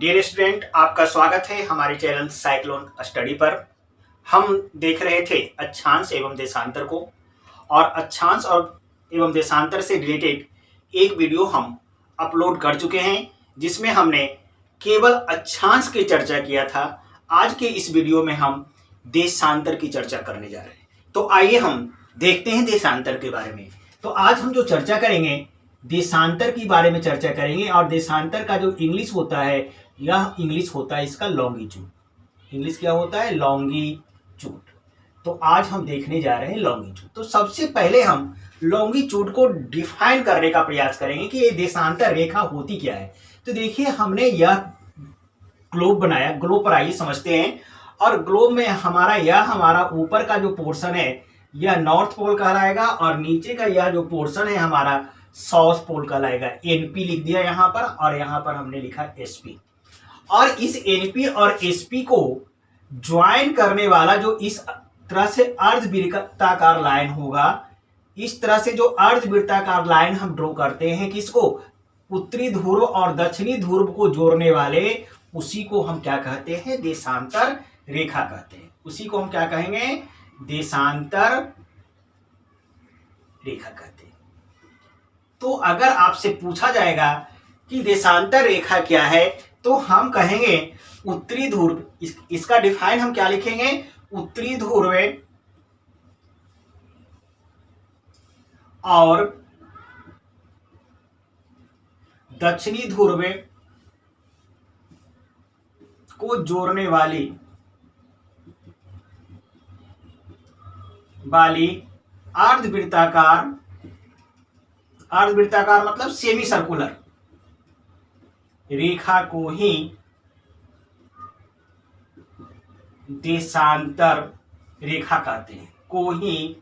Dear student, आपका स्वागत है हमारे चैनल साइक्लोन स्टडी पर। हम देख रहे थे अक्षांश एवं देशांतर को, और अक्षांश और एवं देशांतर से रिलेटेड एक वीडियो हम अपलोड कर चुके हैं जिसमें हमने केवल अक्षांश की चर्चा किया था। आज के इस वीडियो में हम देशांतर की चर्चा करने जा रहे हैं। तो आइए हम देखते हैं देशांतर के बारे में। तो आज हम जो चर्चा करेंगे देशांतर के बारे में चर्चा करेंगे, और देशांतर का जो इंग्लिश होता है यह इंग्लिश होता है इसका लॉन्गिट्यूड। इंग्लिश क्या होता है? लॉन्गिट्यूड। तो आज हम देखने जा रहे हैं लॉन्गिट्यूड। तो सबसे पहले हम लॉन्गिट्यूड को डिफाइन करने का प्रयास करेंगे कि ये देशांतर रेखा होती क्या है। तो देखिए, हमने यह ग्लोब बनाया। ग्लोब पर आइए समझते हैं। और ग्लोब में हमारा ऊपर का जो पोर्शन है यह नॉर्थ पोल कहलाएगा, और नीचे का यह जो पोर्शन है हमारा साउथ पोल कहलाएगा। एनपी लिख दिया यहाँ पर, और यहाँ पर हमने लिखा एसपी। और इस एनपी और एसपी को ज्वाइन करने वाला जो इस तरह से अर्धवृत्ताकार लाइन होगा, इस तरह से जो अर्धवृत्ताकार लाइन हम ड्रॉ करते हैं, किसको? उत्तरी ध्रुव और दक्षिणी ध्रुव को जोड़ने वाले, उसी को हम क्या कहते हैं? देशांतर रेखा कहते हैं। उसी को हम क्या कहेंगे? देशांतर रेखा कहते हैं। तो अगर आपसे पूछा जाएगा कि देशांतर रेखा क्या है, तो हम कहेंगे उत्तरी ध्रुव। इसका डिफाइन हम क्या लिखेंगे? उत्तरी ध्रुव और दक्षिणी ध्रुव को जोड़ने वाली अर्धवृत्ताकार मतलब सेमी सर्कुलर रेखा को ही देशांतर रेखा कहते हैं। को ही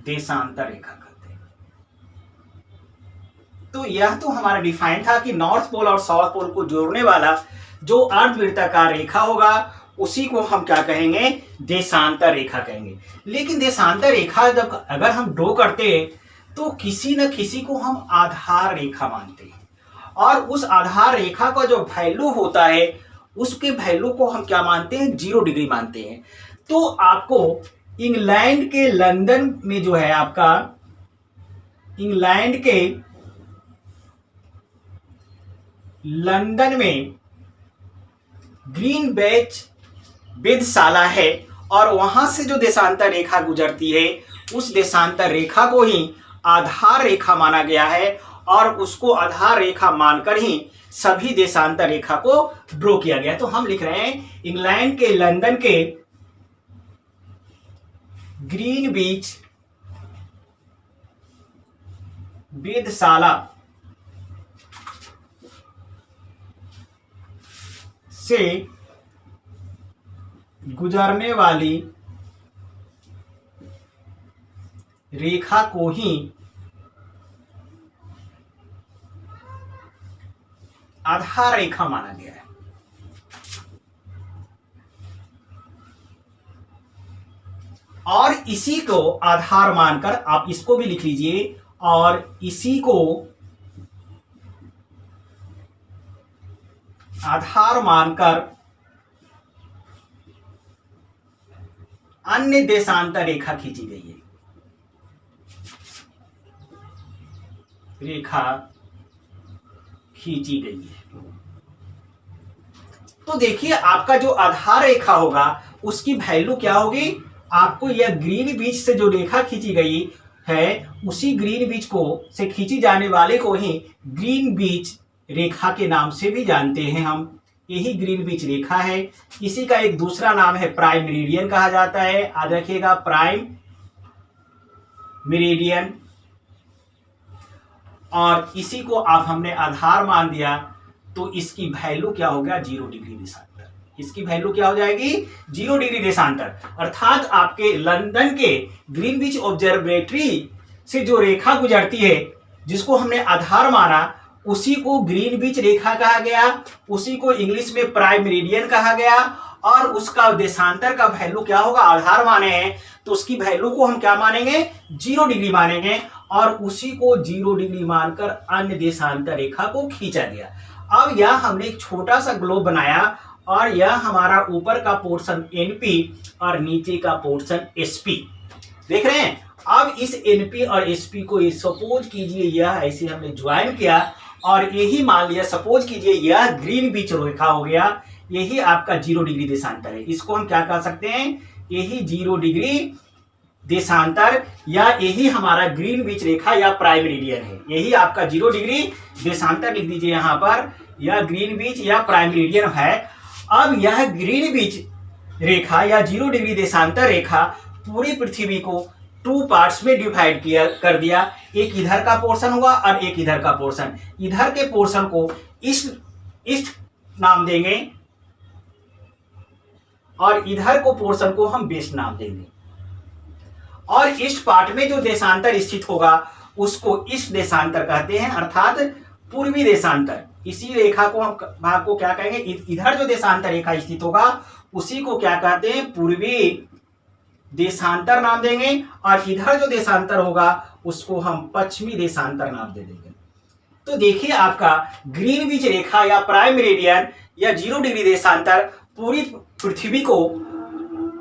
देशांतर रेखा कहते हैं। तो यह तो हमारा डिफाइन था कि नॉर्थ पोल और साउथ पोल को जोड़ने वाला जो अर्धवृत्ताकार रेखा होगा उसी को हम क्या कहेंगे? देशांतर रेखा कहेंगे। लेकिन देशांतर रेखा जब अगर हम ड्रॉ करते हैं तो किसी न किसी को हम आधार रेखा मानते हैं, और उस आधार रेखा का जो वैल्यू होता है उसके वैल्यू को हम क्या मानते हैं? 0 डिग्री मानते हैं। तो आपको इंग्लैंड के लंदन में जो है आपका इंग्लैंड के लंदन में ग्रीनविच वेधशाला है, और वहां से जो देशांतर रेखा गुजरती है उस देशांतर रेखा को ही आधार रेखा माना गया है, और उसको आधार रेखा मानकर ही सभी देशांतर रेखा को ड्रॉ किया गया। तो हम लिख रहे हैं इंग्लैंड के लंदन के ग्रीनविच वेधशाला से गुजरने वाली रेखा को ही आधार रेखा माना गया है। और इसी को आधार मानकर आप इसको भी लिख लीजिए, और इसी को आधार मानकर अन्य देशांतर रेखा खींची गई है। रेखा खींची गई है। तो देखिए, आपका जो आधार रेखा होगा उसकी वैल्यू क्या होगी? आपको यह ग्रीनविच से जो रेखा खींची गई है उसी ग्रीनविच को से खींची जाने वाले को ही ग्रीनविच रेखा के नाम से भी जानते हैं हम। यही ग्रीनविच रेखा है। इसी का एक दूसरा नाम है प्राइम मेरिडियन कहा जाता है। याद रखिएगा, प्राइम मेरिडियन। और इसी को आप हमने आधार मान दिया, तो इसकी वैल्यू क्या हो गया? 0 डिग्री देशांतर। इसकी वैल्यू क्या हो जाएगी? 0 डिग्री देशांतर। अर्थात आपके लंदन के ग्रीनविच ऑब्जर्वेटरी से जो रेखा गुजरती है जिसको हमने आधार माना, उसी को ग्रीनविच रेखा कहा गया, उसी को इंग्लिश में प्राइम मेरिडियन कहा गया। और उसका देशांतर का वैल्यू क्या होगा? आधार माने हैं तो उसकी वैल्यू को हम क्या मानेंगे? 0 डिग्री मानेंगे। और उसी को 0 डिग्री मानकर अन्य देशांतर रेखा को खींचा गया। अब यह हमने एक छोटा सा ग्लोब बनाया और यह हमारा ऊपर का पोर्शन NP और नीचे का पोर्शन SP, देख रहे हैं। अब इस NP और SP को सपोज कीजिए यह ऐसे हमने ज्वाइन किया और यही मान लिया, सपोज कीजिए यह ग्रीन बीच रेखा हो गया, यही आपका 0 डिग्री देशांतर है। इसको हम क्या कह सकते हैं, यही 0 डिग्री देशांतर या यही हमारा ग्रीन बीच रेखा या प्राइम मेरिडियन है। यही आपका 0 डिग्री देशांतर लिख दीजिए यहाँ पर, यह ग्रीन बीच या प्राइम मेरिडियन है। अब यह ग्रीन बीच रेखा या 0 डिग्री देशांतर रेखा पूरी पृथ्वी को 2 पार्ट्स में डिवाइड कर दिया। एक इधर का पोर्शन हुआ और एक इधर का पोर्शन। इधर के पोर्शन को ईस्ट नाम देंगे और इधर को पोर्शन को हम वेस्ट नाम देंगे। और ईस्ट पार्ट में जो देशांतर स्थित होगा उसको ईस्ट देशांतर कहते हैं, अर्थात पूर्वी देशांतर। इसी रेखा को हम भाग को क्या कहेंगे, इधर जो देशांतर रेखा स्थित होगा उसी को क्या कहते हैं, पूर्वी देशांतर नाम देंगे। और इधर जो देशांतर होगा उसको हम पश्चिमी देशांतर नाम दे देंगे। तो देखिए आपका ग्रीन बीच रेखा या प्राइम मेरिडियन या 0 डिग्री देशांतर पूरी पृथ्वी को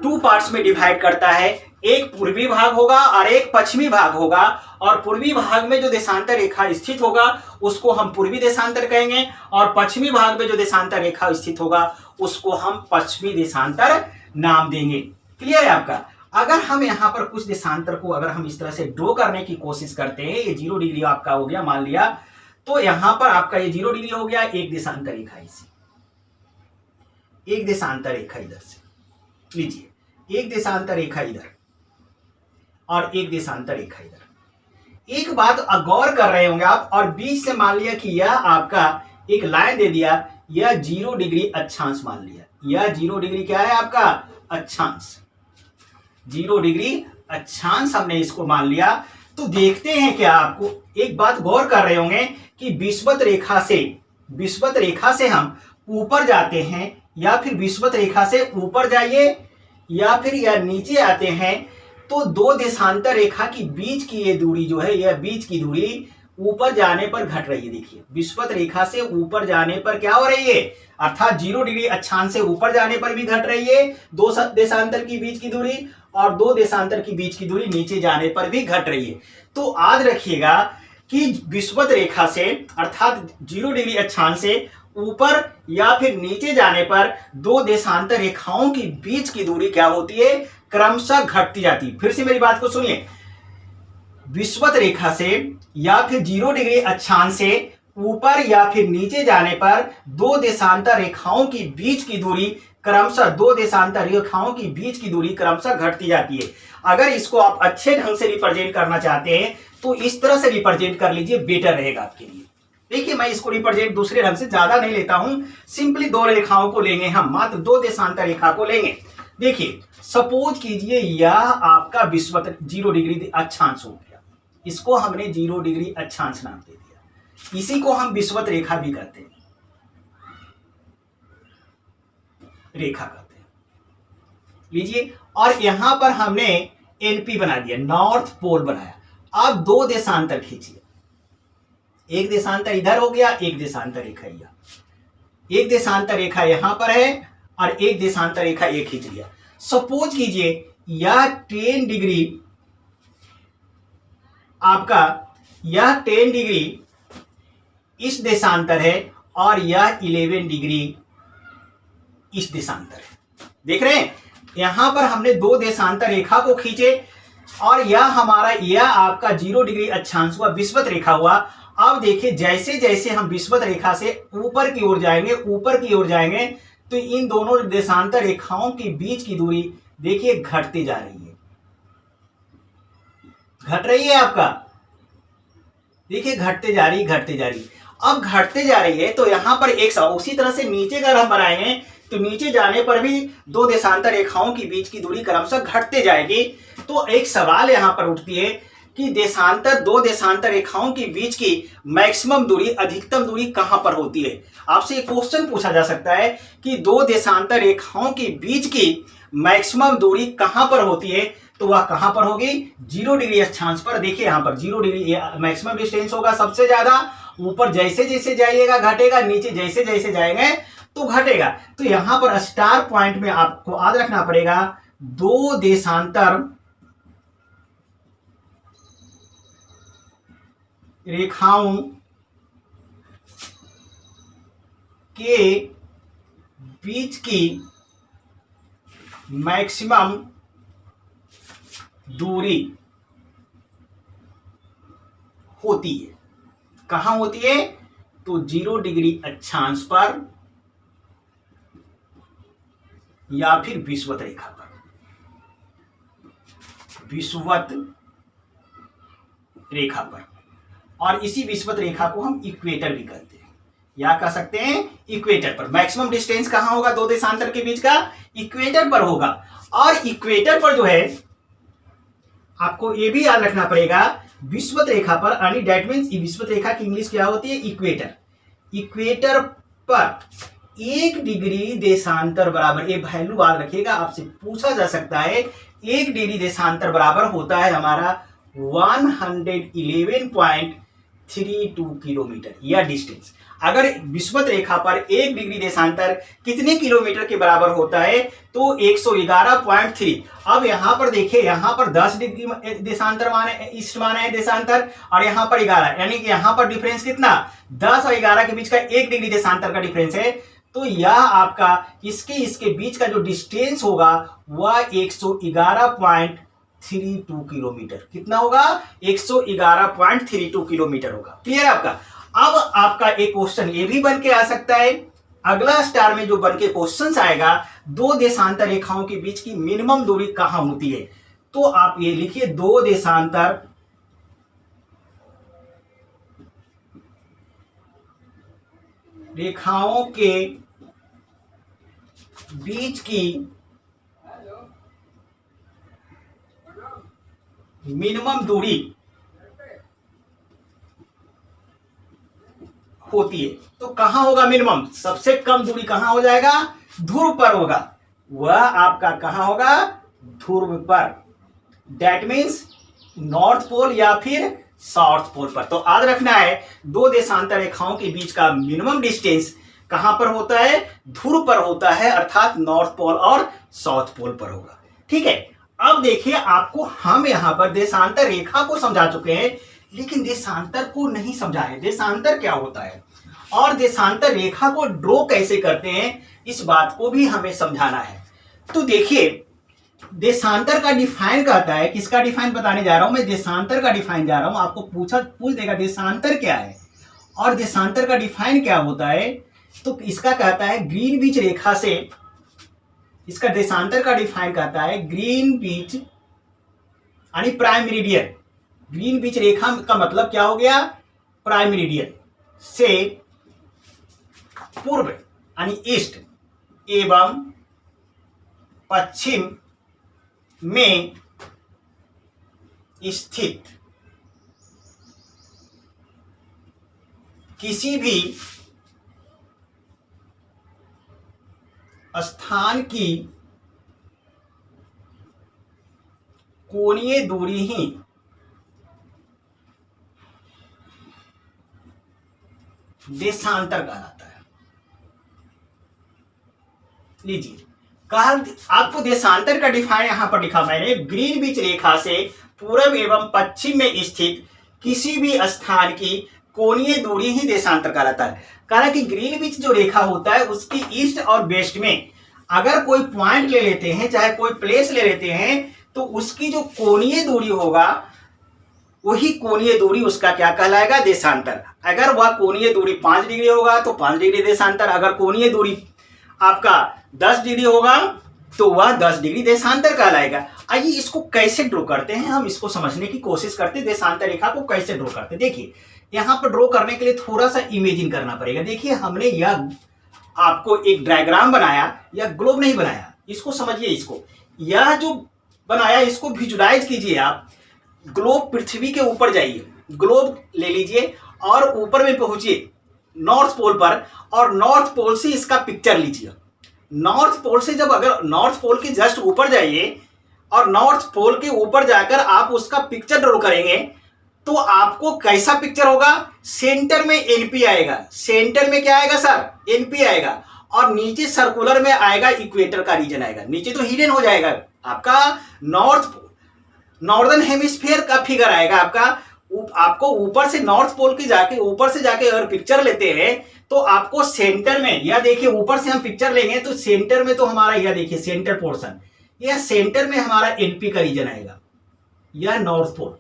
2 पार्ट्स में डिवाइड करता है। एक पूर्वी भाग होगा और एक पश्चिमी भाग होगा। और पूर्वी भाग में जो देशांतर रेखा स्थित होगा उसको हम पूर्वी देशांतर कहेंगे और पश्चिमी भाग में जो देशांतर रेखा स्थित होगा उसको हम पश्चिमी देशांतर नाम देंगे। क्लियर है आपका। अगर हम यहाँ पर कुछ देशांतर को अगर हम इस तरह से ड्रॉ करने की कोशिश करते हैं, ये 0 डिग्री आपका हो गया मान लिया, तो यहाँ पर आपका ये 0 डिग्री हो गया, एक देशांतर रेखा इसे, एक देशांतर रेखा इधर से लीजिए, एक देशांतर रेखा इधर और एक देशांतर रेखा इधर। एक बात गौर कर रहे होंगे आप, और बीच से मान लिया कि यह आपका एक लाइन दे दिया, यह 0 डिग्री अक्षांश मान लिया। यह 0 डिग्री क्या है आपका, अक्षांश, 0 डिग्री अक्षांश हमने इसको मान लिया। तो देखते हैं क्या, आपको एक बात गौर कर रहे होंगे कि विषुवत रेखा से हम ऊपर जाते हैं या फिर विषुवत रेखा से ऊपर जाइए या फिर या नीचे आते हैं, तो 2 देशांतर रेखा की बीच की ये दूरी जो है, यह बीच की दूरी ऊपर जाने पर घट रही है। देखिए विषुवत रेखा से ऊपर जाने पर क्या हो रही है, अर्थात 0 डिग्री अक्षांश से ऊपर जाने पर भी घट रही है 2 देशांतर की बीच की दूरी, और 2 देशांतर की बीच की दूरी नीचे जाने पर भी घट रही है। तो याद रखिएगा कि विषुवत रेखा से अर्थात 0 डिग्री अक्षांश से ऊपर या फिर नीचे जाने पर 2 देशांतर रेखाओं की बीच की दूरी क्या होती है, क्रमशः घटती जाती है। फिर से मेरी बात को सुनिए, विषुवत रेखा से या फिर 0 डिग्री अक्षांश से ऊपर या फिर नीचे जाने पर 2 देशांतर रेखाओं की बीच की दूरी क्रमशः 2 देशांतर रेखाओं की बीच की दूरी क्रमशः घटती जाती है। अगर इसको आप अच्छे ढंग से रिप्रेजेंट करना चाहते हैं तो इस तरह से रिप्रेजेंट कर लीजिए, बेटर रहेगा आपके लिए। देखिए मैं इसको रिप्रेजेंट दूसरे ढंग से ज्यादा नहीं लेता हूं, सिंपली 2 रेखाओं को लेंगे हम, मात्र 2 देशांतर रेखा को लेंगे। देखिए सपोज कीजिए यह आपका विषुवत 0 डिग्री अक्षांश हो गया, इसको हमने 0 डिग्री अक्षांश नाम दे दिया। इसी को हम विषुवत रेखा भी कहते हैं, रेखा कहते हैं, लीजिए। और यहां पर हमने NP बना दिया, नॉर्थ पोल बनाया। अब 2 देशांतर खींचिए, एक देशांतर इधर हो गया, एक देशांतर रेखा यहां, एक देशांतर रेखा यहां पर है और एक देशांतर रेखा ये खींच लिया। सपोज कीजिए यह 10 डिग्री आपका, यह 10 डिग्री इस देशांतर है और यह 11 डिग्री इस देशांतर है। देख रहे हैं यहां पर हमने 2 देशांतर रेखा को खींचे और यह हमारा, यह आपका 0 डिग्री अक्षांश हुआ, विषुवत रेखा हुआ। अब देखिए जैसे जैसे हम विषुवत रेखा से ऊपर की ओर जाएंगे तो इन दोनों देशांतर रेखाओं के बीच की दूरी देखिए घटती जा रही है, घट रही है आपका, देखिए घटते जा रही। अब घटते जा रही है तो यहां पर एक उसी तरह से नीचे अगर हम बनाएंगे तो नीचे जाने पर भी 2 देशांतर रेखाओं की बीच की दूरी क्रमशः घटते जाएगी। तो एक सवाल यहां पर उठती है कि 2 देशांतर रेखाओं के बीच की मैक्सिमम दूरी, अधिकतम दूरी कहां पर होती है। आपसे एक क्वेश्चन पूछा जा सकता है कि 2 देशांतर रेखाओं के बीच की मैक्सिमम दूरी कहां पर होती है, तो वह कहां पर होगी, 0 डिग्री अक्षांश पर। देखिए यहां पर 0 डिग्री मैक्सिमम डिस्टेंस होगा सबसे ज्यादा, ऊपर जैसे जैसे जाइएगा घटेगा, नीचे जैसे जैसे जाएंगे तो घटेगा। तो यहां पर स्टार पॉइंट में आपको याद रखना पड़ेगा, दो देशांतर रेखाओं के बीच की मैक्सिमम दूरी होती है। कहां होती है, तो 0 डिग्री अक्षांश पर या फिर विषुवत रेखा पर। विषुवत रेखा पर, और इसी विषुवत रेखा को हम इक्वेटर भी कहते हैं, या कह सकते हैं इक्वेटर पर। मैक्सिमम डिस्टेंस कहां होगा दो देशांतर के बीच का, इक्वेटर पर होगा। और इक्वेटर पर जो है आपको ये भी याद रखना पड़ेगा, विषुवत रेखा पर, यानी दैट मीन्स विषुवत रेखा की इंग्लिश क्या होती है, इक्वेटर। इक्वेटर पर 1 डिग्री देशांतर बराबर, ये वैल्यू याद रखिएगा, आपसे पूछा जा सकता है, 1 डिग्री देशांतर बराबर होता है हमारा 111.32 किलोमीटर, यह डिस्टेंस। अगर विषुवत रेखा पर 1 डिग्री देशांतर कितने किलोमीटर के बराबर होता है, तो 111.3। अब यहां पर देखिए, यहां पर 10 डिग्री देशांतर माने, ईस्ट माने है देशांतर, और यहां पर 11, यानी कि यहां पर डिफरेंस कितना, 10 और 11 के बीच का 1 डिग्री देशांतर का डिफरेंस है। तो यह आपका इसके बीच का जो डिस्टेंस होगा वह 111.32 किलोमीटर, कितना होगा, 111.32 किलोमीटर होगा। क्लियर है आपका। अब आपका एक क्वेश्चन ये भी बन के आ सकता है, अगला स्टार में जो बन के क्वेश्चन आएगा, दो देशांतर रेखाओं के बीच की मिनिमम दूरी कहां होती है, तो आप ये लिखिए, दो देशांतर रेखाओं के बीच की मिनिमम दूरी होती है। तो कहां होगा मिनिमम, सबसे कम दूरी कहां हो जाएगा, ध्रुव पर होगा, वह आपका कहां होगा, ध्रुव पर। दैट मीन्स नॉर्थ पोल या फिर साउथ पोल पर। तो याद रखना है, दो देशांतर रेखाओं के बीच का मिनिमम डिस्टेंस कहां पर होता है, ध्रुव पर होता है, अर्थात नॉर्थ पोल और साउथ पोल पर होगा। ठीक है। अब देखिए, आपको हम यहां पर देशांतर रेखा को समझा चुके हैं, लेकिन देशांतर को नहीं समझा है, देशांतर क्या होता है और देशांतर रेखा को ड्रॉ कैसे करते हैं, इस बात को भी हमें समझाना है। तो देखिए, देशांतर का डिफाइन कहता है, किसका डिफाइन बताने जा रहा हूं मैं, देशांतर का डिफाइन जा रहा हूं। आपको पूछ देगा देशांतर क्या है और देशांतर का डिफाइन क्या होता है, तो इसका कहता है ग्रीनविच रेखा से, इसका देशांतर का डिफाइन कहता है ग्रीनविच यानी प्राइम मेरिडियन। ग्रीनविच रेखा का मतलब क्या हो गया, प्राइम मेरिडियन से पूर्व यानी ईस्ट एवं पश्चिम में स्थित किसी भी स्थान की कोणीय दूरी ही देशांतर कहलाता है। लीजिए, कहा आपको देशांतर का डिफाइन यहां पर लिखा मैंने, ग्रीनविच रेखा से पूर्व एवं पश्चिम में स्थित किसी भी स्थान की कोणीय दूरी ही देशांतर कहलाता है। कहा कि ग्रीनविच जो रेखा होता है उसकी ईस्ट और वेस्ट में अगर कोई पॉइंट ले लेते हैं, चाहे कोई प्लेस ले लेते हैं, तो उसकी जो कोणीय दूरी होगा वही कोणीय दूरी उसका क्या कहलाएगा, देशांतर। अगर वह कोणीय दूरी 5 डिग्री होगा तो 5 डिग्री देशांतर, अगर कोणीय दूरी आपका 10 डिग्री होगा तो वह 10 डिग्री देशांतर कहलाएगा। आइए इसको कैसे ड्रॉ करते हैं, हम इसको समझने की कोशिश करते हैं, देशांतर रेखा को कैसे ड्रॉ करते हैं। देखिए, यहां पर ड्रॉ करने के लिए थोड़ा सा इमेजिन करना पड़ेगा। देखिए, हमने यह आपको एक डायग्राम बनाया, या ग्लोब नहीं बनाया, इसको समझिए, इसको यह जो बनाया इसको विजुलाइज कीजिए। आप ग्लोब पृथ्वी के ऊपर जाइए, ग्लोब ले लीजिए और ऊपर में पहुंचिए नॉर्थ पोल पर, और नॉर्थ पोल से इसका पिक्चर लीजिए। नॉर्थ पोल से जब अगर नॉर्थ पोल के जस्ट ऊपर जाइए और नॉर्थ पोल के ऊपर जाकर आप उसका पिक्चर ड्रॉ करेंगे तो आपको कैसा पिक्चर होगा? सेंटर में एनपी आएगा। सेंटर में क्या आएगा सर? एनपी आएगा। और नीचे सर्कुलर में आएगा इक्वेटर का रीजन आएगा। नीचे तो हिडन हो जाएगा आपका नॉर्दर्न हेमिस्फीयर का फिगर आएगा आपका। आपको ऊपर से नॉर्थ पोल की जाके ऊपर से जाके अगर पिक्चर लेते हैं तो आपको सेंटर में, या देखिए ऊपर से हम पिक्चर लेंगे तो सेंटर में तो हमारा यह देखिए सेंटर पोर्शन, यह सेंटर में हमारा एनपी का रीजन आएगा। यह नॉर्थ पोल,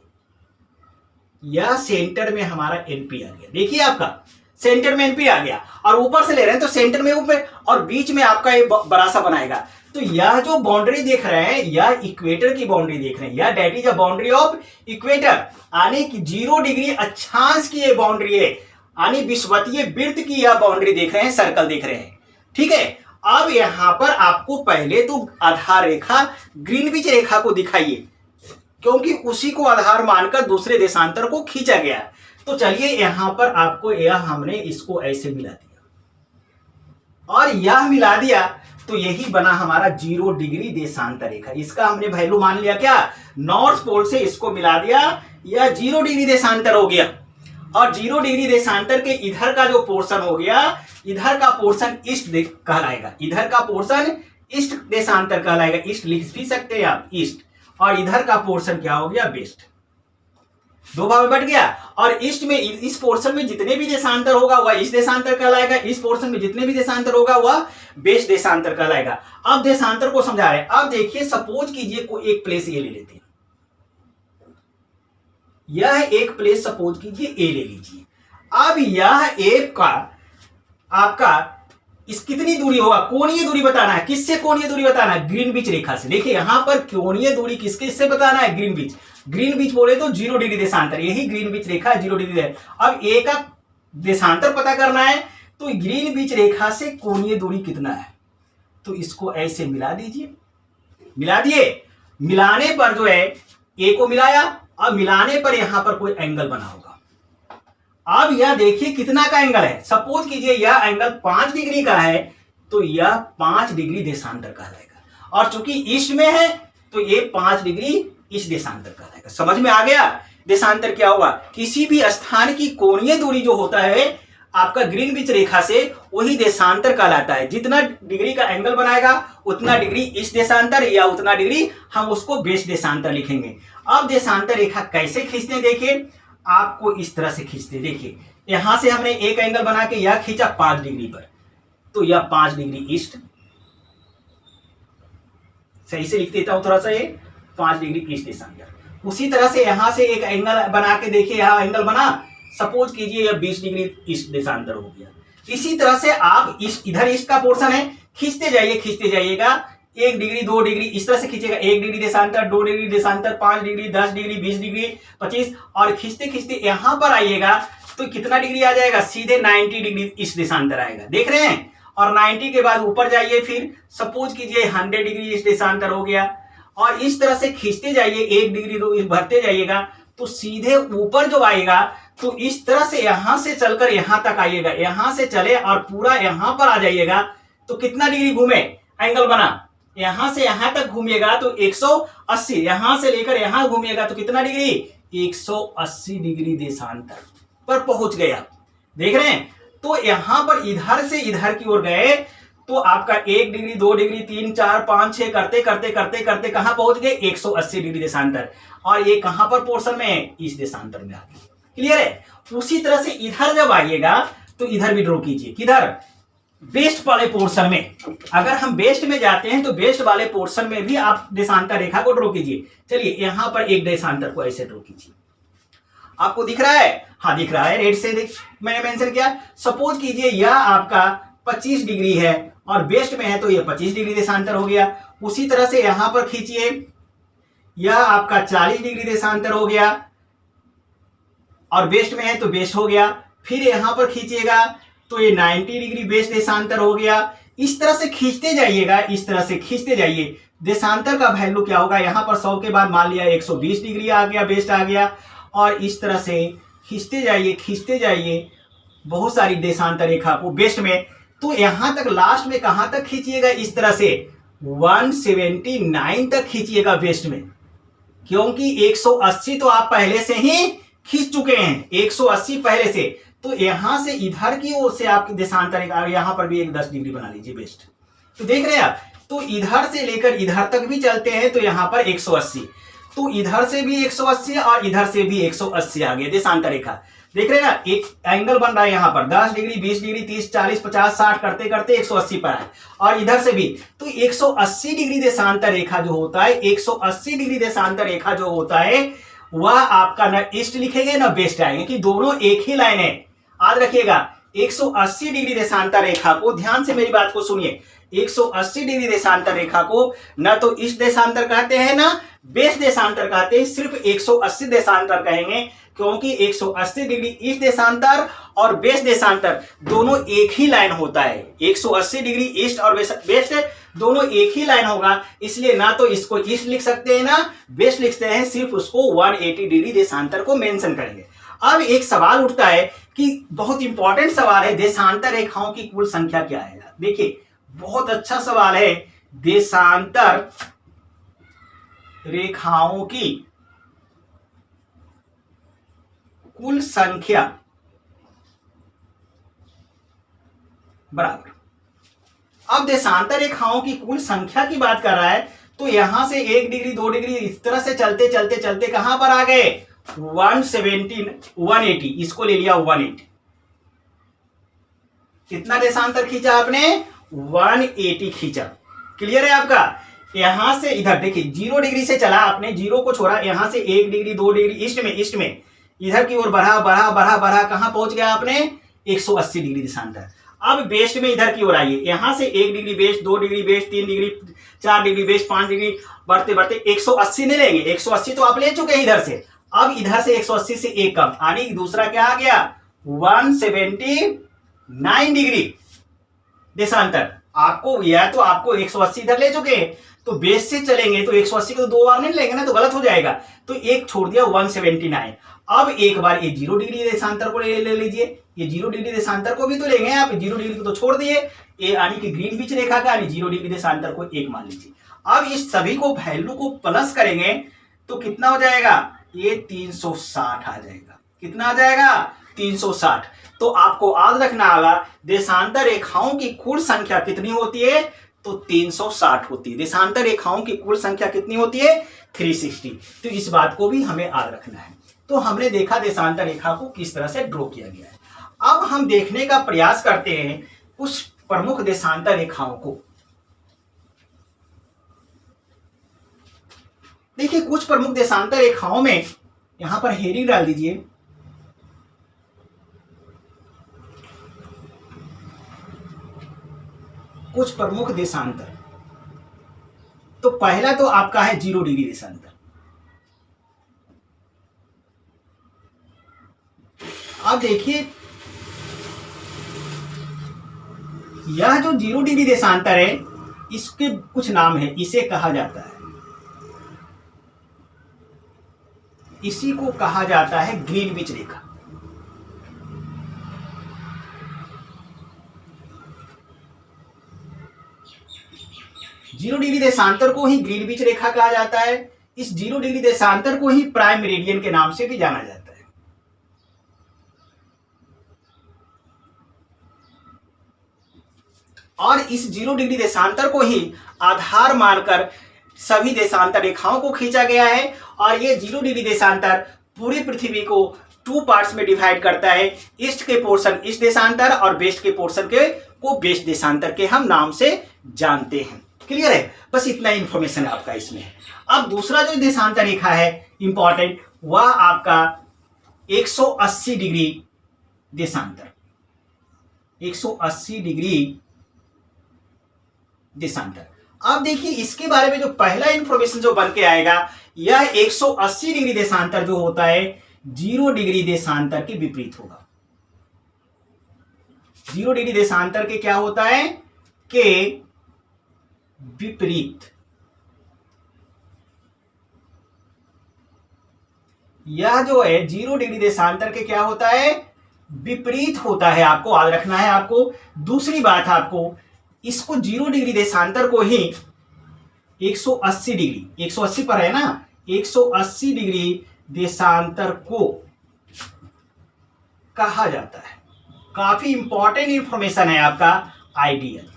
यह सेंटर में हमारा एनपी आ गया। देखिए आपका सेंटर में एनपी आ गया और ऊपर से ले रहे हैं तो सेंटर में ऊपर और बीच में आपका ये बड़ा सा बनाएगा। तो यह जो बाउंड्री देख रहे हैं यह इक्वेटर की बाउंड्री देख रहे हैं। यह that is a boundary of equator, यानी कि 0 डिग्री अक्षांश की ये बाउंड्री है, यानी विषुवतीय वृत्त की यह बाउंड्री देख रहे हैं, सर्कल देख रहे हैं। ठीक है, अब यहां पर आपको पहले तो आधार रेखा ग्रीनविच रेखा को दिखाइए, क्योंकि उसी को आधार मानकर दूसरे देशांतर को खींचा गया। तो चलिए यहां पर आपको यह हमने इसको ऐसे मिला दिया और यह मिला दिया तो यही बना हमारा 0 डिग्री देशांतर रेखा। इसका हमने वैल्यू मान लिया क्या? नॉर्थ पोल से इसको मिला दिया, यह 0 डिग्री देशांतर हो गया। और 0 डिग्री देशांतर के इधर का जो पोर्शन हो गया, इधर का पोर्शन ईस्ट कहलाएगा। इधर का पोर्शन ईस्ट देशांतर कहलाएगा। ईस्ट लिख भी सकते हैं आप, ईस्ट। और इधर का पोर्शन क्या हो गया? वेस्ट। दो भाग में बट गया। और ईस्ट में, इस पोर्शन में जितने भी देशांतर होगा वह ईस्ट देशांतर कहलाएगा। इस पोर्शन में जितने भी देशांतर होगा वह वेस्ट देशांतर कहलाएगा। अब देशांतर को समझा रहे हैं। अब देखिए, सपोज कीजिए कोई एक प्लेस ए ले लेते हैं। यह एक प्लेस सपोज कीजिए ए ले लीजिए। अब यह ए का आपका इस कितनी दूरी होगा? कोणीय दूरी बताना है। किससे कोणीय दूरी बताना है? ग्रीनविच रेखा से। देखिए यहां पर कोणीय दूरी किससे बताना है? ग्रीनविच। ग्रीनविच बोले तो 0 डिग्री देशांतर, यही ग्रीनविच रेखा 0 डिग्री है। अब ए का देशांतर पता करना है तो ग्रीनविच रेखा से कोणीय दूरी कितना है, तो इसको ऐसे मिला दीजिए। मिला दिए, मिलाने पर जो है ए को मिलाया, अब मिलाने पर यहां पर कोई एंगल बना होगा। अब यह देखिए कितना का एंगल है। सपोज कीजिए यह एंगल 5 डिग्री का है तो यह 5 डिग्री देशांतर कहलाएगा। और चूंकि ईस्ट में है तो ये 5 डिग्री ईस्ट देशांतर कहलाएगा। समझ में आ गया? देशांतर क्या हुआ? किसी भी स्थान की कोणीय दूरी जो होता है आपका ग्रीनविच रेखा से, वही देशांतर कहलाता है। जितना डिग्री का एंगल बनाएगा उतना डिग्री ईस्ट देशांतर, या उतना डिग्री हम उसको वेस्ट देशांतर लिखेंगे। अब देशांतर रेखा कैसे खींचते हैं? देखिए आपको इस तरह से खींचते। देखिए यहां से हमने एक एंगल बना के यह खींचा 5 डिग्री पर, तो यह 5 डिग्री ईस्ट। सही से लिख देता हूं थोड़ा सा, ये 5 डिग्री ईस्ट देशांतर। उसी तरह से यहां से एक एंगल बना के देखिए, यहां एंगल बना, सपोज कीजिए यह 20 डिग्री ईस्ट देशांतर हो गया। इसी तरह से आप इधर ईस्ट का पोर्शन है, खींचते जाइएगा 1 डिग्री 2 डिग्री इस तरह से खींचेगा। 1 डिग्री देशांतर, 2 डिग्री देशांतर, 5 डिग्री, 10 डिग्री, 20 डिग्री, 25, और खींचते खींचते यहां पर आइएगा तो कितना डिग्री आ जाएगा? सीधे 90 डिग्री ईस्ट देशांतर आएगा। देख रहे हैं? और 90 के बाद ऊपर जाइए, फिर सपोज कीजिए 100 डिग्री ईस्ट देशांतर हो गया। और इस तरह से खींचते जाइए, 1 डिग्री 2 भरते जाइएगा तो सीधे ऊपर जो आएगा तो इस तरह से यहां से चलकर यहां तक आइएगा। यहां से चले और पूरा यहां पर आ जाइएगा तो कितना डिग्री घूमे? एंगल बना, यहां से यहां तक घूमिएगा तो 180, यहां से लेकर यहां घूमिएगा तो कितना डिग्री? 180 डिग्री देशांतर पर पहुंच गया। देख रहे हैं? तो यहां पर इधर से इधर की ओर गए तो आपका 1 डिग्री 2 डिग्री 3 4 5 6 करते करते करते करते कहां पहुंच गए? 180 डिग्री देशांतर। और ये कहां पर पोर्शन में है? इस देशांतर में आ गए। क्लियर है? उसी तरह से इधर जब आइएगा तो इधर भी ड्रॉ कीजिए। किधर? वेस्ट वाले पोर्शन में। अगर हम वेस्ट में जाते हैं तो वेस्ट वाले पोर्शन में भी आप देशांतर रेखा को ड्रॉ कीजिए। चलिए यहां पर एक देशांतर को ऐसे ड्रॉ कीजिए। आपको दिख रहा है? हाँ दिख रहा है, रेड से मैंने मेंशन किया। सपोज कीजिए यह आपका 25 डिग्री है और वेस्ट में है तो यह 25 डिग्री देशांतर हो गया। उसी तरह से यहां पर खींचिए, यह आपका 40 डिग्री देशांतर हो गया और वेस्ट में है तो वेस्ट हो गया। फिर यहां पर खींचिएगा तो ये 90 डिग्री वेस्ट देशांतर हो गया। इस तरह से खींचते जाइएगा, इस तरह से खींचते जाइए। देशांतर का वैल्यू क्या होगा? यहां पर 100 के बाद मान लिया 120 डिग्री आ गया, वेस्ट आ गया। और इस तरह से खींचते जाइए बहुत सारी देशांतर रेखा को वेस्ट में तो यहां तक लास्ट में कहां तक खींचिएगा, इस तरह से 179 तक खींचिएगा वेस्ट में, क्योंकि 180 तो आप पहले से ही खींच चुके हैं, 180 पहले से। तो यहां से इधर की ओर से आपकी देशांतर, यहां पर भी एक 10 डिग्री बना लीजिए वेस्ट। तो देख रहे हैं आप, तो इधर से लेकर इधर तक भी चलते हैं तो यहां पर 180, तो इधर से भी 180 और इधर से भी 180 आ गया देशांतर रेखा। देख रहे हैं ना, एक एंगल बन रहा है यहां पर 10 डिग्री, 20 डिग्री, 30, 40, 50, 60 करते करते 180 पर आए, और इधर से भी। तो 180 डिग्री देशांतर रेखा जो होता है, 180 डिग्री देशांतर रेखा जो होता है, वह आपका न ईस्ट लिखेंगे न वेस्ट आएंगे, कि दोनों एक ही लाइन है। याद रखिएगा, 180 डिग्री देशांतर रेखा को, ध्यान से मेरी बात को सुनिए, 180 डिग्री देशांतर रेखा को न तो ईस्ट देशांतर कहते हैं ना वेस्ट देशांतर कहते हैं, सिर्फ 180 देशांतर कहेंगे, क्योंकि 180 डिग्री ईस्ट देशांतर और वेस्ट देशांतर दोनों एक ही लाइन होता है। 180 डिग्री ईस्ट और वेस्ट दोनों एक ही लाइन होगा, इसलिए ना तो इसको ईस्ट लिख सकते हैं ना वेस्ट लिखते हैं, सिर्फ उसको 180 डिग्री देशांतर को मेंशन करेंगे। अब एक सवाल उठता है कि बहुत इंपॉर्टेंट सवाल है, देशांतर रेखाओं की कुल संख्या क्या है। देखिए बहुत अच्छा सवाल है, देशांतर रेखाओं की कुल संख्या बराबर। अब देशांतर रेखाओं की कुल संख्या की बात कर रहा है, तो यहां से 1 डिग्री 2 डिग्री इस तरह से चलते चलते चलते कहां पर आ गए, 180, इसको ले लिया 180। कितना देशांतर खींचा आपने, 180 खींचा। क्लियर है आपका। यहां से इधर देखिए 0 डिग्री से चला आपने, 0 को छोड़ा, यहां से 1 डिग्री 2 डिग्री ईस्ट में इधर की ओर बढ़ा बढ़ा बढ़ा बढ़ा, कहां पहुंच गया आपने, 180 डिग्री देशांतर। अब वेस्ट में इधर की ओर आइए, यहां से 1 degree west, 2 degree west, 3 degree, 4 degree west, 5 degree, बढ़ते बढ़ते 180 नहीं लेंगे, 180 तो आप ले चुके हैं इधर से। अब इधर से 180 से एक कम, यानी दूसरा क्या आ गया, 179 डिग्री देशांतर। आपको या तो आपको 180 इधर ले चुके हैं, तो बेस से चलेंगे तो 180 को 2 बार नहीं लेंगे ना, तो गलत हो जाएगा, तो एक छोड़ दिया 179। अब एक बार ये 0 डिग्री देशांतर को ले लीजिए, ये 0 डिग्री देशांतर को भी तो लेंगे आप, 0 डिग्री को तो छोड़ दिए, ये यानी कि ग्रीन बीच रेखा का, यानी 0 डिग्री देशांतर को 1 मान लीजिए। अब इस सभी को वैल्यू को प्लस करेंगे तो कितना हो जाएगा, ये 360 आ जाएगा। कितना आ जाएगा, 360। तो आपको याद रखना होगा देशांतर रेखाओं की कुल संख्या कितनी होती है, तो 360 होती है। देशांतर रेखाओं की कुल संख्या कितनी होती है, 360। तो इस बात को भी हमें याद रखना है। तो हमने देखा देशांतर रेखा को किस तरह से ड्रॉ किया गया है। अब हम देखने का प्रयास करते हैं कुछ प्रमुख देशांतर रेखाओं को। देखिए कुछ प्रमुख देशांतर रेखाओं में, यहां पर हेडिंग डाल दीजिए, कुछ प्रमुख देशांतर। तो पहला तो आपका है 0 डिग्री देशांतर। अब देखिए यह जो 0 डिग्री देशांतर है, इसके कुछ नाम है, इसे कहा जाता है, इसी को कहा जाता है ग्रीनविच रेखा। जीरो डिग्री देशांतर को ही ग्रीनविच रेखा कहा जाता है। इस 0 डिग्री देशांतर को ही प्राइम मेरिडियन के नाम से भी जाना जाता है। और इस 0 डिग्री देशांतर को ही आधार मानकर सभी देशांतर रेखाओं को खींचा गया है। और ये 0 डिग्री देशांतर पूरी पृथ्वी को 2 पार्ट्स में डिवाइड करता है। ईस्ट के पोर्शन ईस्ट देशांतर और वेस्ट के पोर्शन को वेस्ट देशांतर के हम नाम से जानते हैं। क्लियर है, बस इतना इंफॉर्मेशन है आपका इसमें। अब दूसरा जो देशांतर रेखा है इंपॉर्टेंट, वह आपका 180 डिग्री देशांतर, 180 डिग्री देशांतर। अब देखिए इसके बारे में जो पहला इंफॉर्मेशन जो बन के आएगा, यह 180 डिग्री देशांतर जो होता है 0 डिग्री देशांतर के विपरीत होगा। 0 डिग्री देशांतर के क्या होता है, के विपरीत। यह जो है 0 डिग्री देशांतर के क्या होता है, विपरीत होता है, आपको याद रखना है। आपको दूसरी बात, आपको इसको 0 डिग्री देशांतर को ही 180 डिग्री, 180 पर है ना, 180 डिग्री देशांतर को कहा जाता है। काफी इंपॉर्टेंट इंफॉर्मेशन है आपका। आइडियल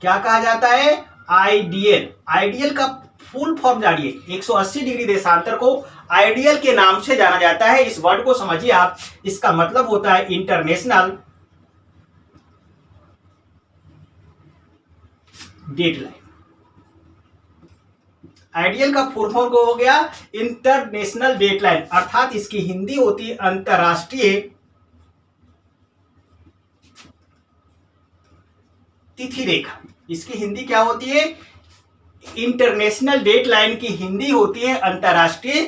क्या कहा जाता है? आइडियल। आइडियल का फुल फॉर्म जानिए। 180 डिग्री देशांतर को आइडियल के नाम से जाना जाता है। इस वर्ड को समझिए आप, इसका मतलब होता है इंटरनेशनल डेडलाइन। आइडियल का फुल फॉर्म हो गया इंटरनेशनल डेडलाइन, अर्थात इसकी हिंदी होती है अंतरराष्ट्रीय तिथि रेखा। इसकी हिंदी क्या होती है? इंटरनेशनल डेडलाइन की हिंदी होती है अंतरराष्ट्रीय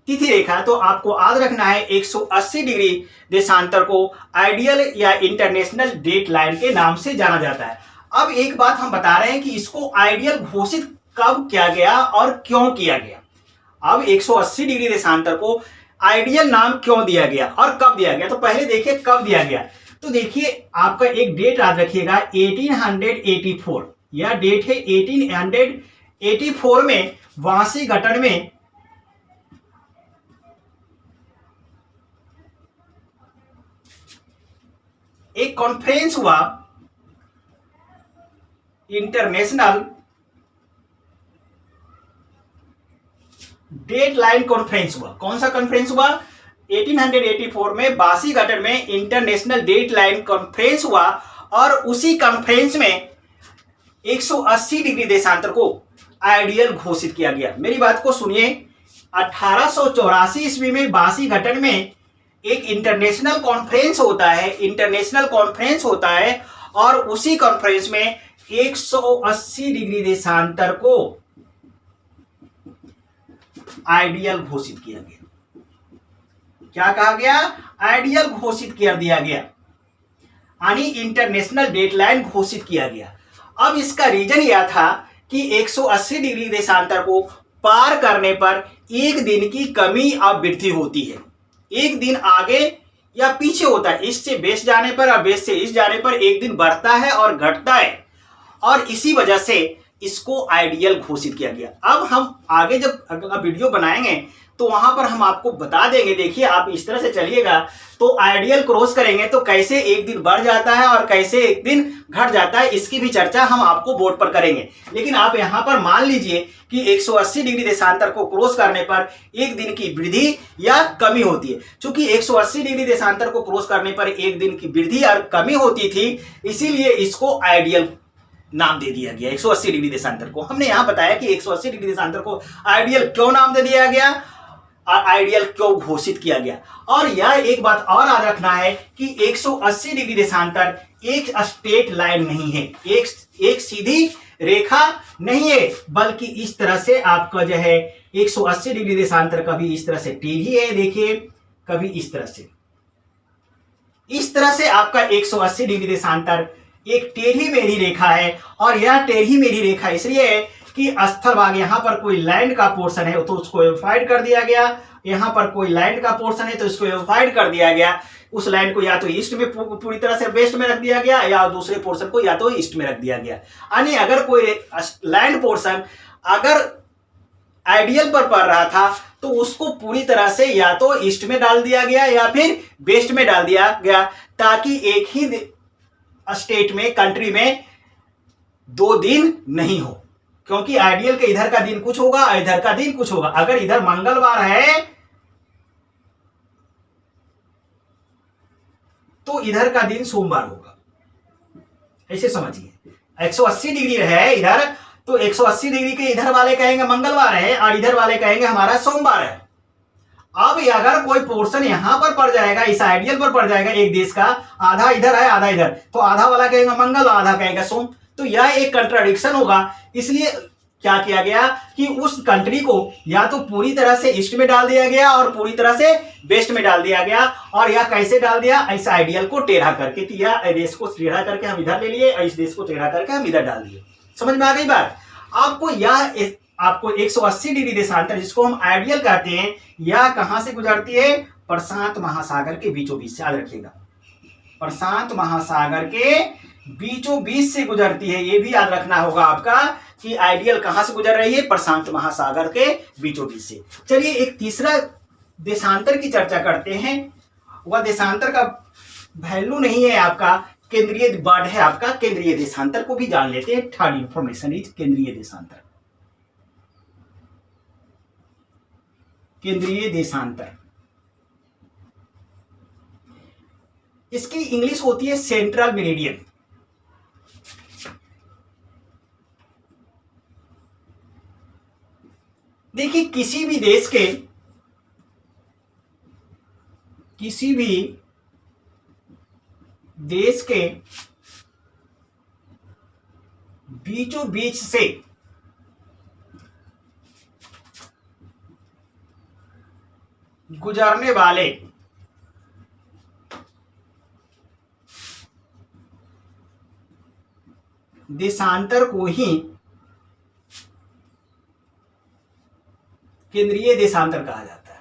तिथि रेखा। तो आपको याद रखना है 180 डिग्री देशांतर को आइडियल या इंटरनेशनल डेडलाइन के नाम से जाना जाता है। अब एक बात हम बता रहे हैं कि इसको आइडियल घोषित कब किया गया और क्यों किया गया। अब 180 डिग्री देशांतर को आइडियल नाम क्यों दिया गया और कब दिया गया, तो पहले देखिए कब दिया गया। तो देखिए आपका एक डेट याद रखिएगा, 1884, यह डेट है 1884 में वाशिंगटन में एक कॉन्फ्रेंस हुआ, इंटरनेशनल डेडलाइन कॉन्फ्रेंस हुआ। कौन सा कॉन्फ्रेंस हुआ? 1884 में वाशिंगटन में इंटरनेशनल डेडलाइन कॉन्फ्रेंस हुआ और उसी कॉन्फ्रेंस में 180 डिग्री देशांतर को आइडियल घोषित किया गया। मेरी बात को सुनिए, 1884 ईस्वी में वाशिंगटन में एक इंटरनेशनल कॉन्फ्रेंस होता है, इंटरनेशनल कॉन्फ्रेंस होता है और उसी कॉन्फ्रेंस में 180 डिग्री देशांतर को आइडियल घोषित किया गया। क्या कहा गया? आइडियल घोषित कर दिया गया, यानी इंटरनेशनल डेडलाइन घोषित किया गया। अब इसका रीजन यह था कि 180 डिग्री देशांतर को पार करने पर एक दिन की कमी और वृद्धि होती है, एक दिन आगे या पीछे होता है। इससे वेस्ट जाने पर और वेस्ट से ईस्ट जाने पर एक दिन बढ़ता है और घटता है, और इसी वजह से इसको आइडियल घोषित किया गया। अब हम आगे जब अगला वीडियो बनाएंगे तो वहां पर हम आपको बता देंगे। देखिए आप इस तरह से चलिएगा तो आइडियल क्रॉस करेंगे तो कैसे एक दिन बढ़ जाता है और कैसे एक दिन घट जाता है, इसकी भी चर्चा हम आपको बोर्ड पर करेंगे। लेकिन आप यहां पर मान लीजिए कि 180 डिग्री देशांतर को क्रॉस करने पर एक दिन की वृद्धि या कमी होती है। चूंकि 180 डिग्री देशांतर को क्रॉस करने पर एक दिन की वृद्धि और कमी होती थी, इसीलिए इसको आइडियल नाम दे दिया गया। 180 डिग्री देशांतर को हमने यहां बताया कि 180 डिग्री देशांतर को आइडियल क्यों नाम दे दिया गया और आइडियल क्यों घोषित किया गया। और यह एक बात और याद रखना है कि 180 डिग्री देशांतर एक स्ट्रेट लाइन नहीं है, एक सीधी रेखा नहीं है, बल्कि इस तरह से आपका जो है 180 डिग्री देशांतर कभी इस तरह से टेढ़ी है, देखिए कभी इस तरह से आपका 180 डिग्री देशांतर एक टेढ़ी मेढ़ी रेखा है। और यह टेढ़ी मेढ़ी रेखा इसलिए है कि स्थल भाग, यहां पर कोई लैंड का पोर्शन है तो उसको एम्प्लॉयड कर दिया गया, यहां पर कोई लैंड का पोर्शन है तो इसको एम्प्लॉयड कर दिया गया। उस लैंड को या तो ईस्ट में पूरी तरह से वेस्ट में रख दिया गया या दूसरे पोर्शन को या तो ईस्ट में रख दिया गया। यानी अगर कोई लैंड पोर्शन अगर आइडियल पर पड़ रहा था तो उसको पूरी तरह से या तो ईस्ट में डाल दिया गया या फिर वेस्ट में डाल दिया गया, ताकि एक ही स्टेट में, कंट्री में 2 दिन नहीं हो। क्योंकि आइडियल के इधर का दिन कुछ होगा, इधर का दिन कुछ होगा। अगर इधर मंगलवार है तो इधर का दिन सोमवार होगा, ऐसे समझिए। 180 डिग्री है इधर तो 180 डिग्री के इधर वाले कहेंगे मंगलवार है और इधर वाले कहेंगे हमारा सोमवार है। अब अगर कोई पोर्शन यहां पर पड़ जाएगा, इस आइडियल पर पड़ जाएगा एक देश का, आधा इधर है आधा इधर, तो आधा वाला कहेगा मंगल और आधा कहेगा सोम, तो यह एक कंट्राडिक्शन होगा। इसलिए क्या किया गया कि उस कंट्री को या तो पूरी तरह से ईस्ट में डाल दिया गया और पूरी तरह से वेस्ट में डाल दिया गया। और यह कैसे डाल दिया? इस आइडियल को टेढ़ा करके, यह देश को टेढ़ा करके हम इधर ले लिए और इस देश को टेढ़ा करके हम इधर डाल दिए। समझ में आ गई बात? आपको 180 डिग्री देशांतर जिसको हम आइडियल कहते हैं, यह कहां से गुजरती है? प्रशांत महासागर के बीचों बीच से, याद रखिएगा, प्रशांत महासागर के बीचों बीच से गुजरती है। ये भी याद रखना होगा आपका कि आइडियल कहां से गुजर रही है, प्रशांत महासागर के बीचों बीच से। चलिए एक तीसरा देशांतर की चर्चा करते हैं। वह देशांतर का वैल्यू नहीं है आपका, केंद्रीय वर्ड है आपका केंद्रीय देशांतर, को भी जान लेते हैं। थर्ड इंफॉर्मेशन इज केंद्रीय देशांतर। केंद्रीय देशांतर, इसकी इंग्लिश होती है सेंट्रल मेरिडियन। देखिए किसी भी देश के बीचों बीच से गुजरने वाले देशांतर को ही केंद्रीय देशांतर कहा जाता है।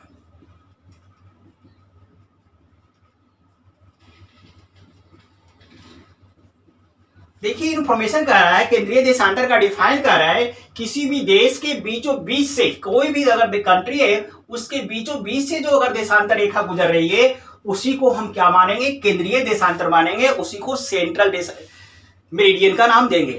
देखिए इंफॉर्मेशन कह रहा है, केंद्रीय देशांतर का डिफाइन कर रहा है किसी भी देश के बीचों बीच से, कोई भी अगर कंट्री है उसके बीचों बीच से जो अगर देशांतर रेखा गुजर रही है उसी को हम क्या मानेंगे, केंद्रीय देशांतर मानेंगे, उसी को सेंट्रल मेरिडियन का नाम देंगे।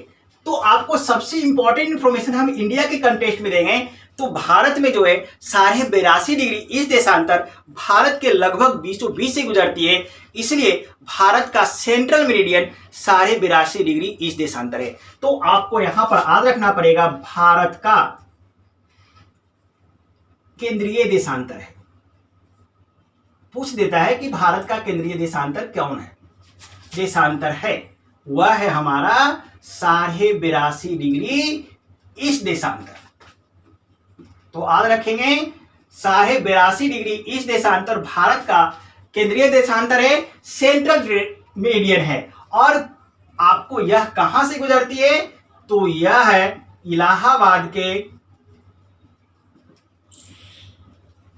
तो आपको सबसे इंपॉर्टेंट इंफॉर्मेशन हम इंडिया के कंटेक्स्ट में देंगे। तो भारत में जो है 82.5 डिग्री इस देशांतर भारत के लगभग बीचों बीच से गुजरती है, इसलिए भारत का सेंट्रल मेरिडियन 82.5 डिग्री इस देशांतर है। तो आपको यहां पर याद रखना पड़ेगा भारत का केंद्रीय देशांतर है। पूछ देता है कि भारत का केंद्रीय देशांतर कौन है, देशांतर है वह है हमारा 82.5 डिग्री इस देशांतर। तो याद रखेंगे 82.5 डिग्री इस देशांतर भारत का केंद्रीय देशांतर है, सेंट्रल मेरिडियन है। और आपको यह कहां से गुजरती है, तो यह है इलाहाबाद के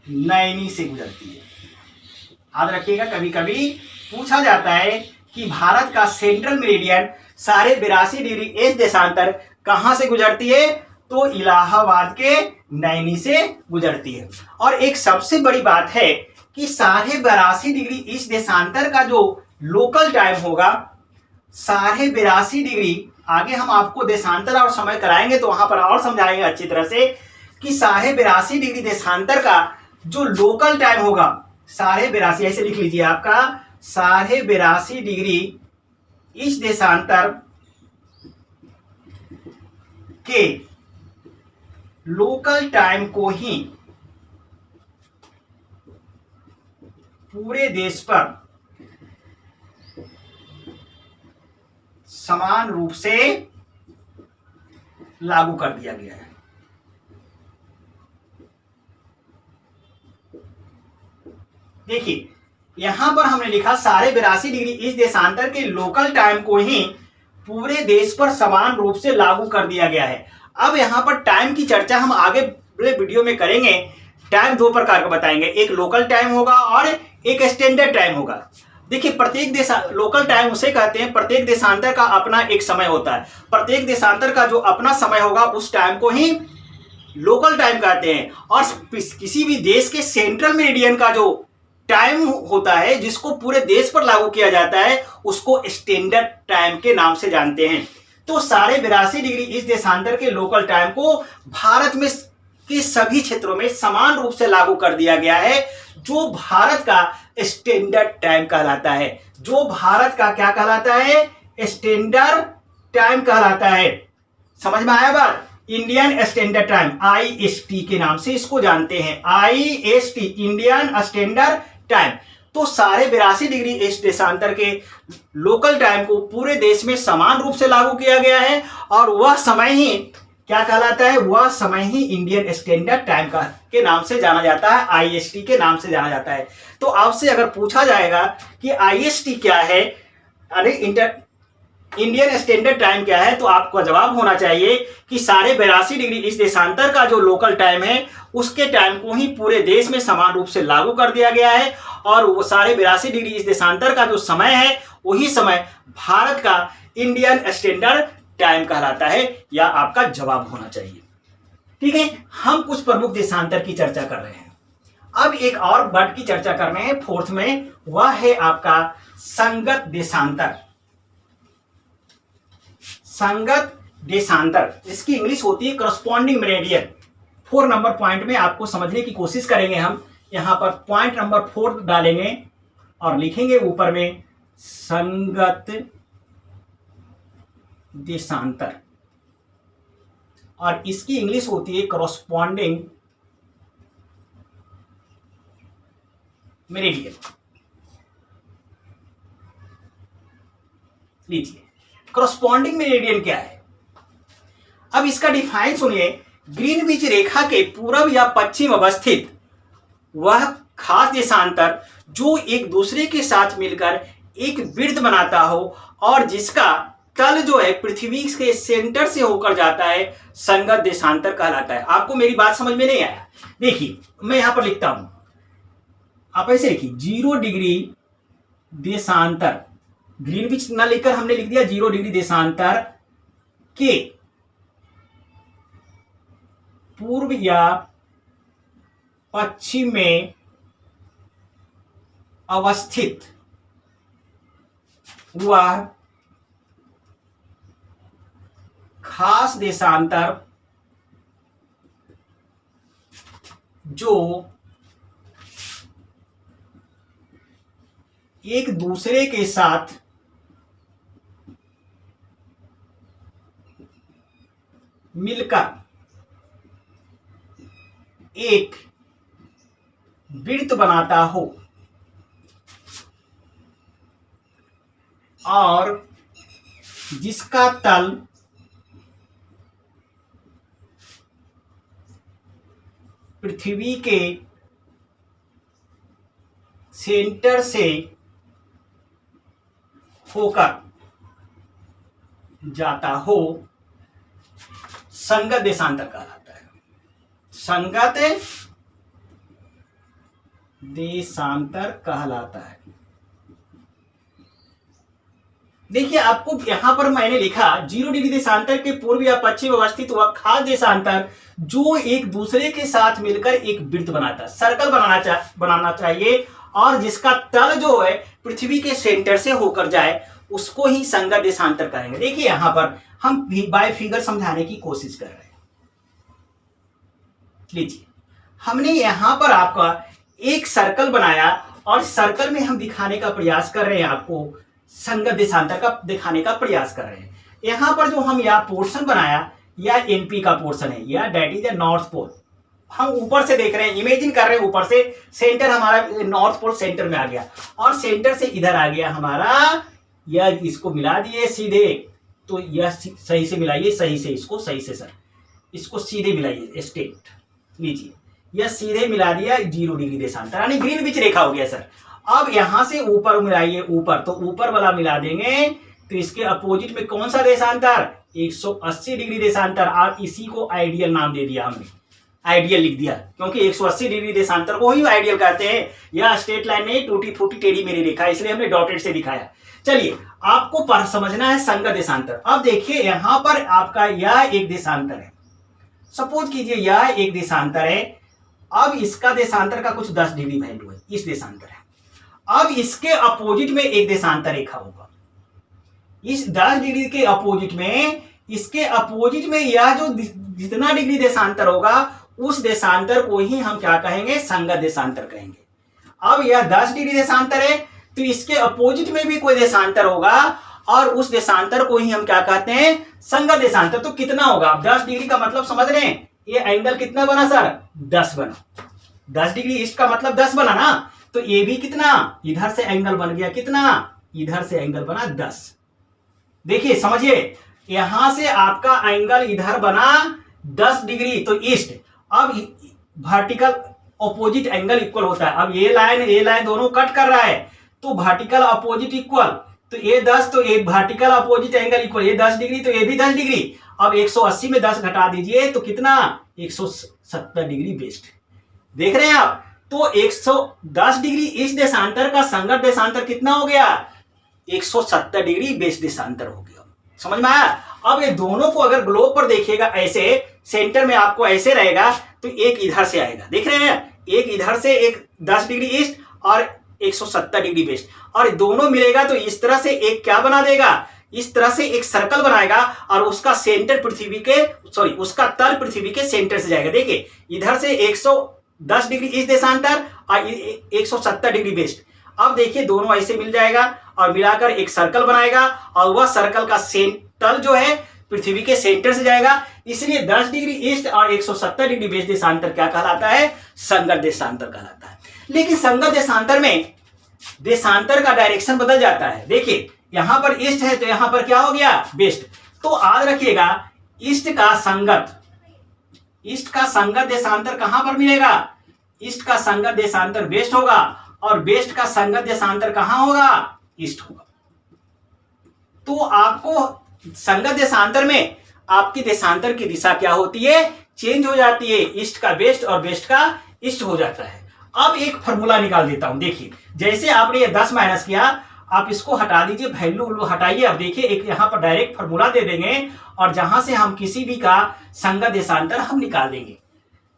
नैनी से गुजरती है। याद रखिएगा कभी कभी पूछा जाता है कि भारत का सेंट्रल मेरिडियन 82.5 डिग्री इस देशांतर कहां से गुजरती है, तो इलाहाबाद के नैनी से गुजरती है। और एक सबसे बड़ी बात है कि 82.5 डिग्री इस देशांतर का जो लोकल टाइम होगा 82.5 डिग्री, आगे हम आपको देशांतर और समय कराएंगे तो वहां पर और समझाएंगे अच्छी तरह से कि 82.5 डिग्री देशांतर का जो लोकल टाइम होगा 82.5, ऐसे लिख लीजिए आपका 82.5 डिग्री इस देशांतर के लोकल टाइम को ही पूरे देश पर समान रूप से लागू कर दिया गया है। देखिए यहां पर हमने लिखा 82.5 डिग्री इस देशांतर के लोकल टाइम को ही पूरे देश पर समान रूप से लागू कर दिया गया है। अब यहां पर टाइम की चर्चा हम आगे वीडियो में करेंगे। टाइम दो प्रकार का बताएंगे, एक लोकल टाइम होगा और एक स्टैंडर्ड टाइम होगा। देखिए प्रत्येक लोकल टाइम उसे कहते हैं, प्रत्येक देशांतर का अपना एक समय होता है, प्रत्येक देशांतर का जो अपना समय होगा उस टाइम को ही लोकल टाइम कहते हैं। और किसी भी देश के सेंट्रल मेरिडियन का जो टाइम होता है जिसको पूरे देश पर लागू किया जाता है उसको स्टैंडर्ड टाइम के नाम से जानते हैं। तो 82.5 डिग्री इस देशांतर के लोकल टाइम को भारत में के सभी क्षेत्रों में समान रूप से लागू कर दिया गया है, जो भारत का स्टैंडर्ड टाइम कहलाता है। जो भारत का क्या कहलाता है, स्टैंडर्ड टाइम कहलाता है। समझ में आया बात, इंडियन स्टैंडर्ड टाइम IST के नाम से इसको जानते हैं, IST इंडियन स्टैंडर्ड टाइम। तो 82.5 डिग्री इस देशांतर के लोकल टाइम को पूरे देश में समान रूप से लागू किया गया है और वह समय ही क्या कहलाता है, वह समय ही इंडियन स्टैंडर्ड टाइम का के नाम से जाना जाता है, IST के नाम से जाना जाता है। तो आपसे अगर पूछा जाएगा कि IST क्या है, अरे इंडियन स्टैंडर्ड टाइम क्या है, तो आपका जवाब होना चाहिए कि 82.5 डिग्री इस देशांतर का जो लोकल टाइम है उसके टाइम को ही पूरे देश में समान रूप से लागू कर दिया गया है, और वो 82.5 डिग्री इस देशांतर का जो समय है वही समय भारत का इंडियन स्टैंडर्ड टाइम कहलाता है। या आपका जवाब होना चाहिए। ठीक है, हम कुछ प्रमुख देशांतर की चर्चा कर रहे हैं। अब एक और वर्ड की चर्चा कर रहे हैं फोर्थ में, वह है आपका संगत देशांतर। संगत देशांतर, इसकी इंग्लिश होती है करस्पॉन्डिंग मेरिडियन। 4 नंबर पॉइंट में आपको समझने की कोशिश करेंगे। हम यहां पर पॉइंट नंबर 4 डालेंगे और लिखेंगे ऊपर में संगत देशांतर, और इसकी इंग्लिश होती है करस्पॉन्डिंग मेरिडियन। लीजिए, करस्पॉन्डिंग मेरिडियन क्या है? अब इसका डिफाइन सुनिए। ग्रीनविच रेखा के पूर्व या पश्चिम अवस्थित वह खास देशांतर जो एक दूसरे के साथ मिलकर एक वृत्त बनाता हो और जिसका तल जो है पृथ्वी के सेंटर से होकर जाता है, संगत देशांतर कहलाता है। आपको मेरी बात समझ में नहीं आया? देखिए, मैं यहां पर लिखता हूं, आप ऐसे लिखिए 0 डिग्री देशांतर। ग्रीनविच ना लिखकर हमने लिख दिया 0 डिग्री देशांतर के पूर्व या पश्चिम में अवस्थित वह खास देशांतर जो एक दूसरे के साथ मिलकर एक वृत्त बनाता हो और जिसका तल पृथ्वी के सेंटर से होकर जाता हो, संगत देशांतर कहलाता है। संगत देशांतर कहलाता है। देखिए, आपको यहां पर मैंने लिखा 0 डिग्री देशांतर के पूर्व या पश्चिम अवस्थित वह खास देशांतर जो एक दूसरे के साथ मिलकर एक वृत्त बनाता है, सर्कल बनाना चाहिए, और जिसका तल जो है पृथ्वी के सेंटर से होकर जाए उसको ही संगत देशांतर कहेंगे। देखिए, यहां पर हम बाय फिगर समझाने की कोशिश कर रहे हैं। लीजिए, हमने यहां पर आपका एक सर्कल बनाया और सर्कल में हम दिखाने का प्रयास कर रहे हैं, आपको संगत देशांतर का दिखाने का प्रयास कर रहे हैं। यहां पर जो हम यह पोर्शन बनाया यह एनपी का पोर्शन है, या that is the north pole. हम ऊपर से देख रहे हैं, इमेजिन कर रहे हैं ऊपर से, सेंटर हमारा नॉर्थ पोल सेंटर में आ गया और सेंटर से इधर आ गया हमारा, यह इसको मिला दिए सीधे, तो यह सही से मिलाइए, सही से इसको, सही से सर इसको सीधे मिलाइए स्ट्रेट। लीजिए, यह सीधे मिला दिया 0 डिग्री देशांतर, यानी ग्रीनविच रेखा हो गया सर। अब यहां से ऊपर मिलाइए, ऊपर, तो ऊपर वाला मिला देंगे तो इसके अपोजिट में कौन सा देशांतर? 180 डिग्री देशांतर। और इसी को आइडियल नाम दे दिया हमने, आइडियल लिख दिया, क्योंकि 180 डिग्री देशांतर को ही आइडियल कहते हैं। यह स्ट्रेट लाइन नहीं, टूटी फूटी टेढ़ी मेरी रेखा, इसलिए हमने डॉटेड से दिखाया। चलिए, आपको पर समझना है संगत देशांतर। अब देखिए, यहां पर आपका यह एक देशांतर है, सपोज कीजिए यह एक देशांतर है। अब इसका देशांतर का कुछ 10 डिग्री वैल्यू है, इस देशांतर है। अब इसके अपोजिट में एक देशांतर रेखा होगा, इस 10 डिग्री के अपोजिट में, इसके अपोजिट में यह जो जितना डिग्री देशांतर होगा उस देशांतर को ही हम क्या कहेंगे? संगत देशांतर कहेंगे। अब यह 10 डिग्री देशांतर है तो इसके अपोजिट में भी कोई देशांतर होगा और उस देशांतर को ही हम क्या कहते हैं? संगत देशांतर। तो कितना होगा? 10 डिग्री का मतलब समझ रहे हैं, ये एंगल कितना बना सर? 10 बना। 10 डिग्री ईस्ट का मतलब 10 बना ना, तो ये भी कितना, इधर से एंगल बन गया कितना, इधर से एंगल बना 10। देखिए समझिए, यहां से आपका एंगल इधर बना 10 डिग्री, तो ईस्ट। अब वर्टिकल अपोजिट एंगल इक्वल होता है। अब ये लाइन दोनों कट कर रहा है, तो वर्टिकल अपोजिट इक्वल, तो ये 10, तो ये वर्टिकल अपोजिट एंगल इक्वल, ये 10 डिग्री तो ये भी 10 डिग्री। अब 180 में 10 घटा दीजिए तो कितना, 170 डिग्री वेस्ट। देख रहे हैं आप, तो 110 डिग्री इस देशांतर का संगत देशांतर कितना हो गया, 170 डिग्री वेस्ट देशांतर हो गया। समझ में आया। अब ये दोनों को अगर ग्लोब पर देखिएगा, ऐसे सेंटर में आपको ऐसे रहेगा, तो एक इधर से आएगा, देख रहे हैं, एक इधर से, एक 10 डिग्री ईस्ट और 170 डिग्री वेस्ट, और दोनों मिलेगा तो इस तरह से एक क्या बना देगा, इस तरह से एक सर्कल बनाएगा, और उसका सेंटर पृथ्वी के, सॉरी उसका तल पृथ्वी के सेंटर से जाएगा। देखिए इधर से 110 डिग्री ईस्ट देशांतर और 170 डिग्री वेस्ट। अब देखिए दोनों ऐसे मिल जाएगा और मिलाकर एक सर्कल बनाएगा, और वह सर्कल का तल जो है पृथ्वी के सेंटर से जाएगा, इसलिए 10 डिग्री ईस्ट और 170 डिग्री वेस्ट देशांतर क्या कहलाता है, संगत देशांतर कहलाता है। लेकिन संगत देशांतर में देशांतर का डायरेक्शन बदल जाता है। देखिए यहां पर ईस्ट है तो यहां पर क्या हो गया, वेस्ट। तो याद रखिएगा ईस्ट का संगत देशांतर कहां पर मिलेगा, ईस्ट का संगत देशांतर वेस्ट होगा, और वेस्ट का संगत देशांतर कहां होगा, ईस्ट होगा। तो आपको संगत देशांतर में आपकी देशांतर की दिशा क्या होती है, चेंज हो जाती है, ईस्ट का वेस्ट और वेस्ट का ईस्ट हो जाता है। अब एक फॉर्मूला निकाल देता हूं। देखिए जैसे आपने ये 10 माइनस किया, आप इसको हटा दीजिए, वैल्यू हटाइए। अब देखिए एक यहां पर डायरेक्ट फॉर्मूला दे देंगे, और जहां से हम किसी भी का संगत देशांतर हम निकाल देंगे।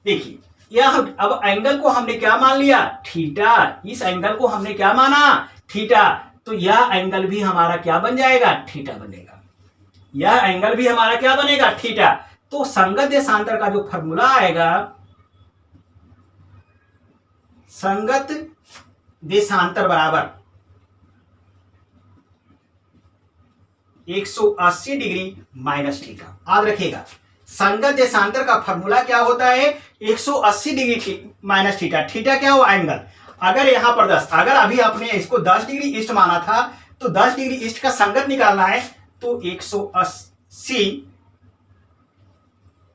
देखिए यह अब एंगल को हमने क्या मान लिया, थीटा। इस एंगल को हमने क्या माना, थीटा। तो यह एंगल भी हमारा क्या बन जाएगा, थीटा बनेगा। यह एंगल भी हमारा क्या बनेगा, थीटा। तो संगत देशांतर का जो फॉर्मूला आएगा, संगत देशांतर बराबर 180 डिग्री माइनस थीटा। याद रखिएगा संगत देशांतर का फॉर्मूला क्या होता है, 180 डिग्री माइनस थीटा। थीटा क्या हुआ, एंगल। अगर यहां पर 10, अगर अभी आपने इसको 10 डिग्री ईस्ट माना था, तो 10 डिग्री ईस्ट का संगत निकालना है, तो 180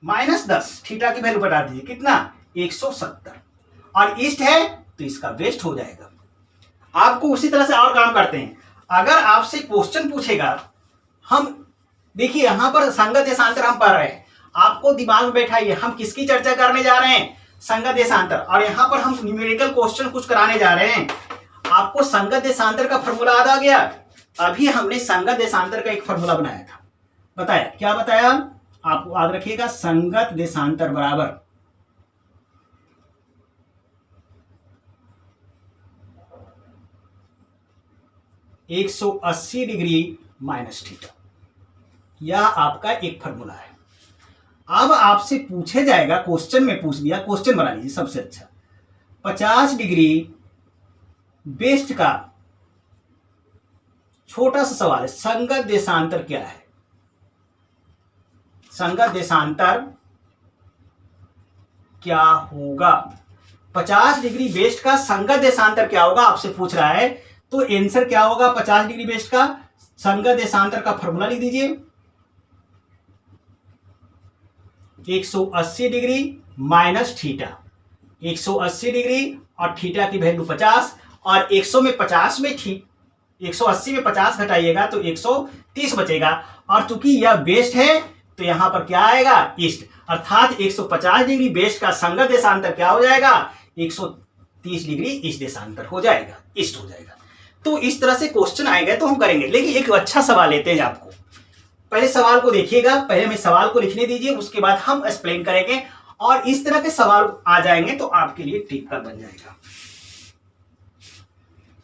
माइनस 10, थीटा की वैल्यू बता दीजिए कितना, 170, और ईस्ट है तो इसका वेस्ट हो जाएगा। आपको उसी तरह से और काम करते हैं। अगर आपसे क्वेश्चन पूछेगा, हम देखिए यहां पर संगत देशांतर हम पढ़ रहे हैं, आपको दिमाग में बैठाइए हम किसकी चर्चा करने जा रहे हैं, संगत देशांतर, और यहां पर हम न्यूमेरिकल क्वेश्चन कुछ कराने जा रहे हैं। आपको संगत देशांतर का फॉर्मूला याद आ गया। अभी हमने संगत देशांतर का एक फॉर्मूला बनाया था, बताया, क्या बताया, आपको याद रखिएगा, संगत देशांतर बराबर 180 डिग्री माइनस थीटा। यह आपका एक फॉर्मूला है। अब आपसे पूछे जाएगा, क्वेश्चन में पूछ दिया, क्वेश्चन बना लीजिए सबसे अच्छा, 50 डिग्री वेस्ट का छोटा सा सवाल है, संगत देशांतर क्या है, संगत देशांतर क्या होगा, 50 डिग्री वेस्ट का संगत देशांतर क्या होगा आपसे पूछ रहा है। तो आंसर क्या होगा 50 डिग्री वेस्ट का संगत देशांतर का फॉर्मूला लिख दीजिए, 180 डिग्री माइनस थीटा, 180 डिग्री और थीटा की वैल्यू 50, और 100 में 50 में 180 में 50 घटाइएगा तो 130 बचेगा, और चूंकि यह वेस्ट है तो यहां पर क्या आएगा, ईस्ट, अर्थात 150 डिग्री वेस्ट का संगत देशांतर क्या हो जाएगा, 130 डिग्री ईस्ट देशांतर हो जाएगा, ईस्ट हो जाएगा। तो इस तरह से क्वेश्चन आएगा तो हम करेंगे। लेकिन एक अच्छा सवाल लेते हैं आपको, पहले सवाल को देखिएगा, पहले हमें सवाल को लिखने दीजिए, उसके बाद हम एक्सप्लेन करेंगे, और इस तरह के सवाल आ जाएंगे तो आपके लिए ठीक ठाक बन जाएगा।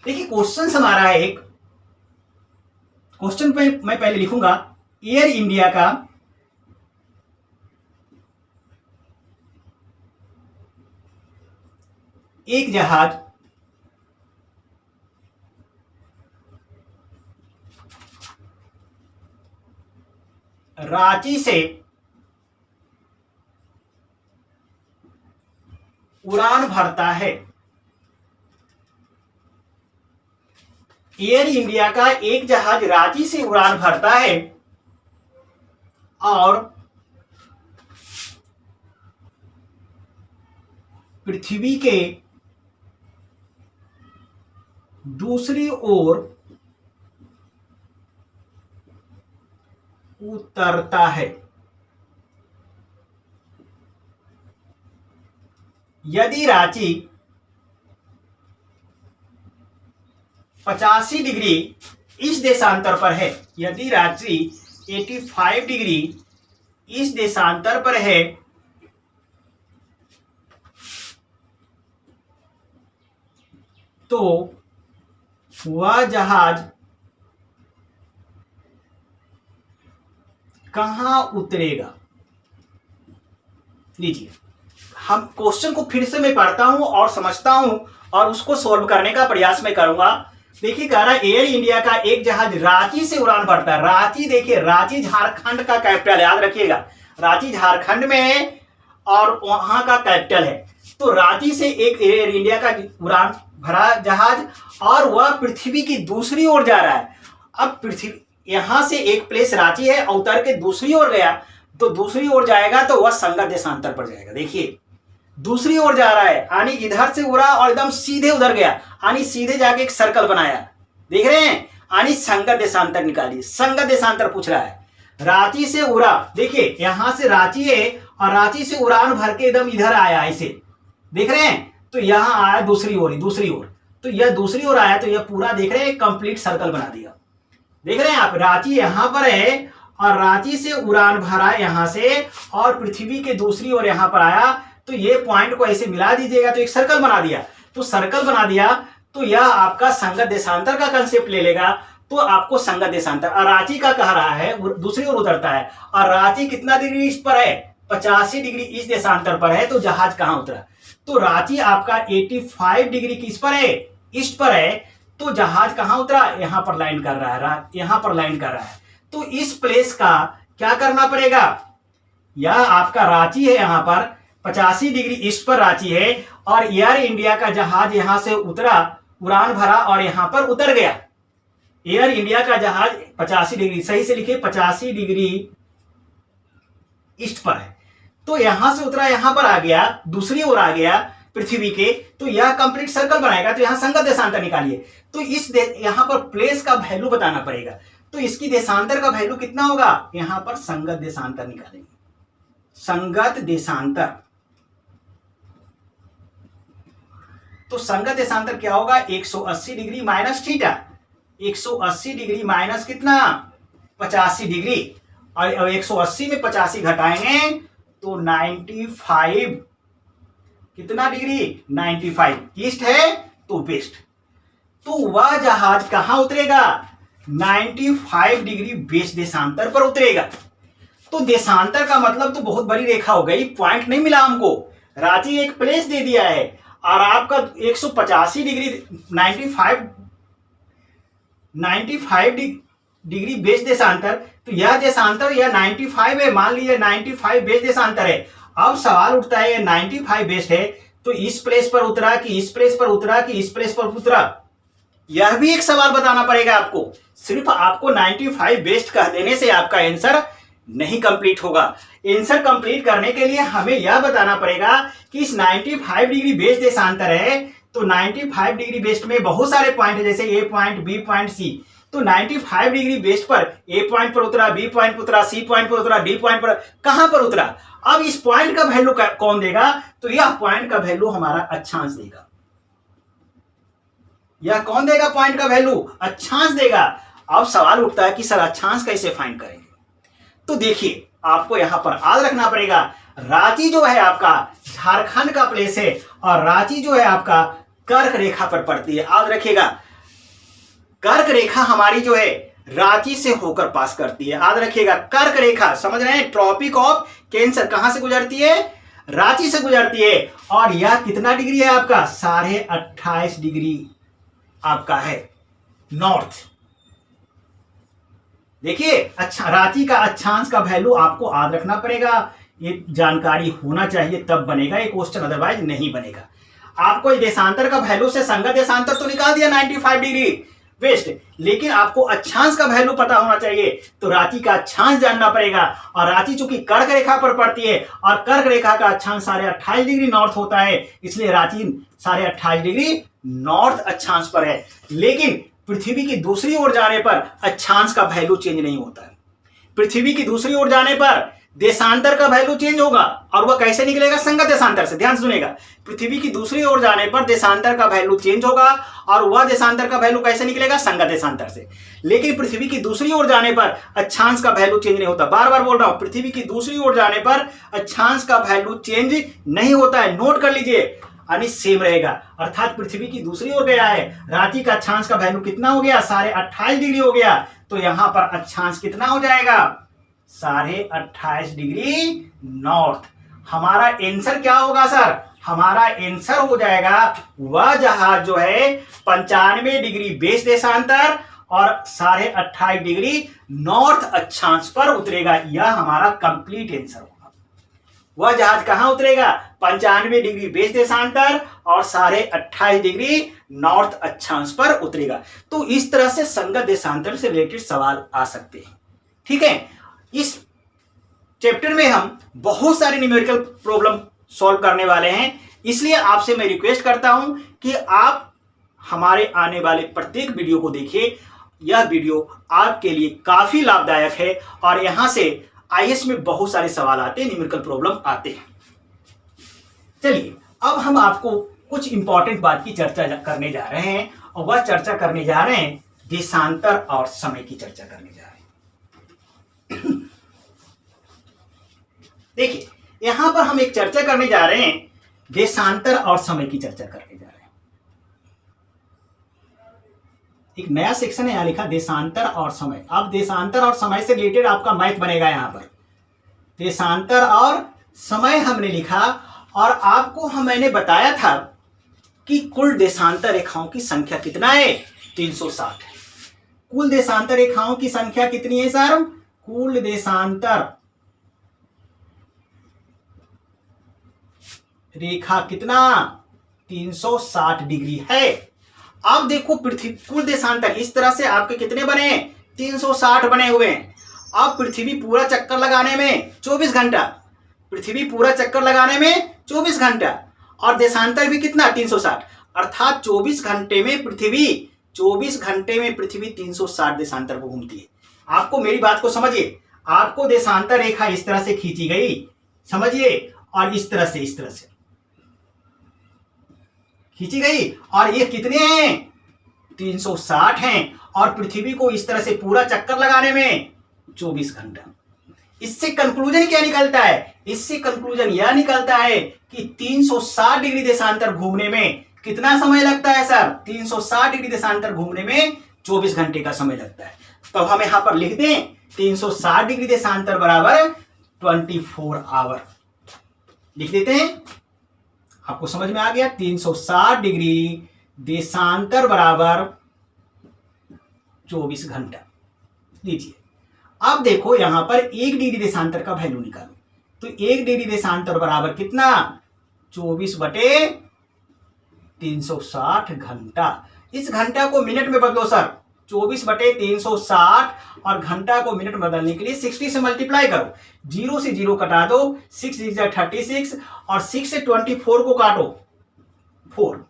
देखिए क्वेश्चन हमारा है एक, क्वेश्चन पे मैं पहले लिखूंगा, एयर इंडिया का एक जहाज रांची से उड़ान भरता है। एयर इंडिया का एक जहाज रांची से उड़ान भरता है और पृथ्वी के दूसरी ओर उतरता है। यदि रांची 85 डिग्री इस देशांतर पर है, यदि रांची 85 डिग्री इस देशांतर पर है, तो वह जहाज कहां उतरेगा। लीजिए, हम क्वेश्चन को फिर से मैं पढ़ता हूं और समझता हूं और उसको सॉल्व करने का प्रयास मैं करूंगा। देखिए, कह रहा है एयर इंडिया का एक जहाज रांची से उड़ान भरता है। रांची, देखिए रांची झारखंड का कैपिटल, याद रखिएगा रांची झारखंड में है और वहां का कैपिटल है। तो रांची से एक एयर इंडिया का उड़ान भरा जहाज और वह पृथ्वी की दूसरी ओर जा रहा है। अब पृथ्वी यहां से एक प्लेस रांची है और उतर के दूसरी ओर गया, तो दूसरी ओर जाएगा तो वह संगत देशांतर पर जाएगा। देखिए, दूसरी ओर जा रहा है, यानी इधर से उड़ा और एकदम सीधे उधर गया, यानी सीधे जाके एक सर्कल बनाया। देख रहे हैं, यानी संगत देशांतर निकालिए। संगत देशांतर पूछ रहा है। रांची से उड़ा, देखिए यहां से रांची है और रांची से उड़ान भर के एकदम इधर आया ऐसे, देख रहे हैं, तो यहां आया दूसरी ओर, दूसरी ओर, तो यह दूसरी ओर आया, तो यह पूरा देख रहे हैं कंप्लीट सर्कल बना दिया। देख रहे हैं आप, रांची यहां पर है और रांची से उड़ान भरा यहां से और पृथ्वी के दूसरी ओर यहां पर आया, तो ये पॉइंट को ऐसे मिला दीजिएगा तो एक सर्कल बना दिया। तो सर्कल बना दिया तो यह आपका संगत देशांतर का कंसेप्ट ले लेगा, तो आपको संगत देशांतर। और रांची का कह रहा है दूसरी ओर उतरता है और रांची कितना डिग्री ईस्ट पर है, 85 डिग्री इस देशांतर पर है, तो जहाज कहां उतरा। तो रांची आपका 85 डिग्री किस पर है, ईस्ट पर है, तो जहाज कहां उतरा, यहां पर लैंड कर रहा है, यहां पर लैंड कर रहा है। तो इस प्लेस का क्या करना पड़ेगा, यह आपका रांची है, यहां पर 85 डिग्री ईस्ट पर रांची है और एयर इंडिया का जहाज यहां से उतरा, उड़ान भरा और यहां पर उतर गया। एयर इंडिया का जहाज 85 डिग्री, सही से लिखिए 85 डिग्री ईस्ट पर है, तो यहां से उतरा, यहां पर आ गया, दूसरी ओर आ गया पृथ्वी के, तो यह कंप्लीट सर्कल बनाएगा। तो यहां संगत देशांतर निकालिए। तो इस यहां पर प्लेस का वैल्यू बताना पड़ेगा, तो इसकी देशांतर का वैल्यू कितना होगा, यहां पर संगत देशांतर निकालेंगे। संगत देशांतर, तो संगत देशांतर क्या होगा, 180 degree minus theta, 180 degree minus कितना, 85 डिग्री, और 180 में 85 घटाएंगे तो 95, कितना डिग्री, 95, ईस्ट है तो वेस्ट। तो वह जहाज कहां उतरेगा, 95 डिग्री वेस्ट देशांतर पर उतरेगा। तो देशांतर का मतलब तो बहुत बड़ी रेखा हो गई, पॉइंट नहीं मिला हमको। रांची एक प्लेस दे दिया है और आपका 185 डिग्री 95 डिग्री बेस देशांतर, तो यह देशांतर यह 95 है, मान लीजिए 95 बेस देशांतर है। अब सवाल उठता है, 95 बेस है तो इस प्लेस पर उतरा कि इस प्लेस पर उतरा कि इस प्लेस पर उतरा, यह भी एक सवाल बताना पड़ेगा आपको। सिर्फ आपको 95 बेस्ट कह देने से आपका आंसर नहीं कंप्लीट होगा। आंसर कंप्लीट करने के लिए हमें यह बताना पड़ेगा कि इस 95 डिग्री बेस देशांतर है, तो 95 डिग्री बेस्ट में बहुत सारे पॉइंट है, जैसे ए पॉइंट, बी पॉइंट, सी। तो 95 डिग्री बेस्ट पर ए पॉइंट पर उतरा, बी पॉइंट पर उतरा, सी पॉइंट पर उतरा, डी पॉइंट पर, कहां पर उतरा। अब इस पॉइंट का वैल्यू कौन देगा, तो यह पॉइंट का वैल्यू हमारा अक्षांश देगा। यह कौन देगा, पॉइंट का वैल्यू अक्षांश देगा। अब सवाल उठता है कि सर अक्षांश कैसे फाइंड करेंगे। तो देखिए, आपको यहां पर याद रखना पड़ेगा, रांची जो है आपका झारखंड का प्लेस है और रांची जो है आपका कर्क रेखा पर पड़ती है। याद रखिएगा, कर्क रेखा हमारी जो है रांची से होकर पास करती है। याद रखिएगा, कर्क रेखा, समझ रहे हैं, ट्रॉपिक ऑफ कैंसर कहां से गुजरती है, रांची से गुजरती है। और यह कितना डिग्री है आपका, 28.5 डिग्री आपका है नॉर्थ। देखिए, अच्छा, रांची का अक्षांश का वैल्यू आपको याद रखना पड़ेगा, ये जानकारी होना चाहिए, तब बनेगा ये क्वेश्चन, अदरवाइज नहीं बनेगा। आपको देशांतर का वैल्यू से संगत देशांतर तो निकाल दिया 95 डिग्री वेस्ट, लेकिन आपको अक्षांश का वैल्यू पता होना चाहिए, तो रांची का अक्षांश जानना पड़ेगा। और रांची चूंकि कर्क रेखा पर पड़ती है और कर्क रेखा का अक्षांश 28.5 डिग्री नॉर्थ होता है, इसलिए रांची 28.5 डिग्री नॉर्थ अक्षांश पर है। लेकिन पृथ्वी की दूसरी ओर जाने पर अक्षांश का वैल्यू चेंज नहीं होता है। पृथ्वी की दूसरी ओर जाने पर देशांतर का वैल्यू चेंज होगा, और वह कैसे निकलेगा? संगत देशांतर से। ध्यान सुनेगा, पृथ्वी की दूसरी ओर जाने पर देशांतर का वैल्यू चेंज होगा, और वह देशांतर का वैल्यू कैसे निकलेगा? संगत देशांतर से। लेकिन पृथ्वी की दूसरी ओर जाने पर अक्षांश का वैल्यू चेंज नहीं होता। बार बार बोल रहा हूं, पृथ्वी की दूसरी ओर जाने पर अक्षांश का वैल्यू चेंज नहीं होता है। नोट कर लीजिए, यानी सेम रहेगा। अर्थात पृथ्वी की दूसरी ओर गया है, राशि का अक्षांश का वैल्यू कितना हो गया? 28.5 डिग्री हो गया। तो यहां पर अक्षांश कितना हो जाएगा? 28.5 डिग्री नॉर्थ। हमारा आंसर क्या होगा सर? हमारा आंसर हो जाएगा वह जहाज जो है 95 डिग्री बेस देशांतर और 28.5 डिग्री नॉर्थ अक्षांश पर उतरेगा। यह हमारा कंप्लीट आंसर होगा। वह जहाज कहां उतरेगा? 95 डिग्री बेस देशांतर और 28.5 डिग्री नॉर्थ अक्षांश पर उतरेगा। तो इस तरह से संगत देशांतर से रिलेटेड सवाल आ सकते हैं। ठीक है, इस चैप्टर में हम बहुत सारे न्यूमेरिकल प्रॉब्लम सॉल्व करने वाले हैं। इसलिए आपसे मैं रिक्वेस्ट करता हूं कि आप हमारे आने वाले प्रत्येक वीडियो को देखिए। यह वीडियो आपके लिए काफी लाभदायक है और यहां से आईएएस में बहुत सारे सवाल आते हैं, न्यूमेरिकल प्रॉब्लम आते हैं। चलिए, अब हम आपको कुछ इंपॉर्टेंट बात की चर्चा करने जा रहे हैं, और वह चर्चा करने जा रहे हैं देशांतर और समय की चर्चा करने जा रहे हैं। देखिए, यहां पर हम एक चर्चा करने जा रहे हैं, देशांतर और समय की चर्चा करने जा रहे हैं। एक नया सेक्शन है, यहां लिखा देशांतर और समय। अब देशांतर और समय से रिलेटेड आपका मैथ बनेगा। यहां पर देशांतर और समय हमने लिखा, और आपको मैंने बताया था कि कुल देशांतर रेखाओं की संख्या कितना है? 360 है। कुल देशांतर रेखाओं की संख्या कितनी है सर? कुल देशांतर रेखा कितना? 360 डिग्री है। अब देखो, पृथ्वी कुल देशांतर इस तरह से आपके कितने बने? 360 बने हुए हैं। अब पृथ्वी पूरा चक्कर लगाने में 24 घंटा, पृथ्वी पूरा चक्कर लगाने में 24 घंटा, और देशांतर भी कितना? 360। अर्थात 24 घंटे में पृथ्वी 360 देशांतर को घूमती है। आपको मेरी बात को समझिए, आपको देशांतर रेखा इस तरह से खींची गई, समझिए, और इस तरह से खींची गई, और ये कितने हैं? 360 हैं, और पृथ्वी को इस तरह से पूरा चक्कर लगाने में 24 घंटा। इससे कंक्लूजन क्या निकलता है? इससे कंक्लूजन यह निकलता है कि 360 डिग्री देशांतर घूमने में कितना समय लगता है सर? 360 डिग्री देशांतर घूमने में 24 घंटे का समय लगता है। तो हम यहां पर लिख दें 360 डिग्री देशांतर बराबर 24 आवर लिख देते हैं। आपको समझ में आ गया? 360 डिग्री देशांतर बराबर 24 घंटा लीजिए। अब देखो, यहां पर 1 डिग्री देशांतर का वैल्यू निकालो। तो 1 डिग्री देशांतर बराबर कितना? 24/360 घंटा। इस घंटा को मिनट में बदलो सर। 24/360 और घंटा को मिनट में बदलने के लिए 60 से मल्टीप्लाई करो। 0 से 0 कटा दो, 6 × 36, और 6 से 24 को काटो 4।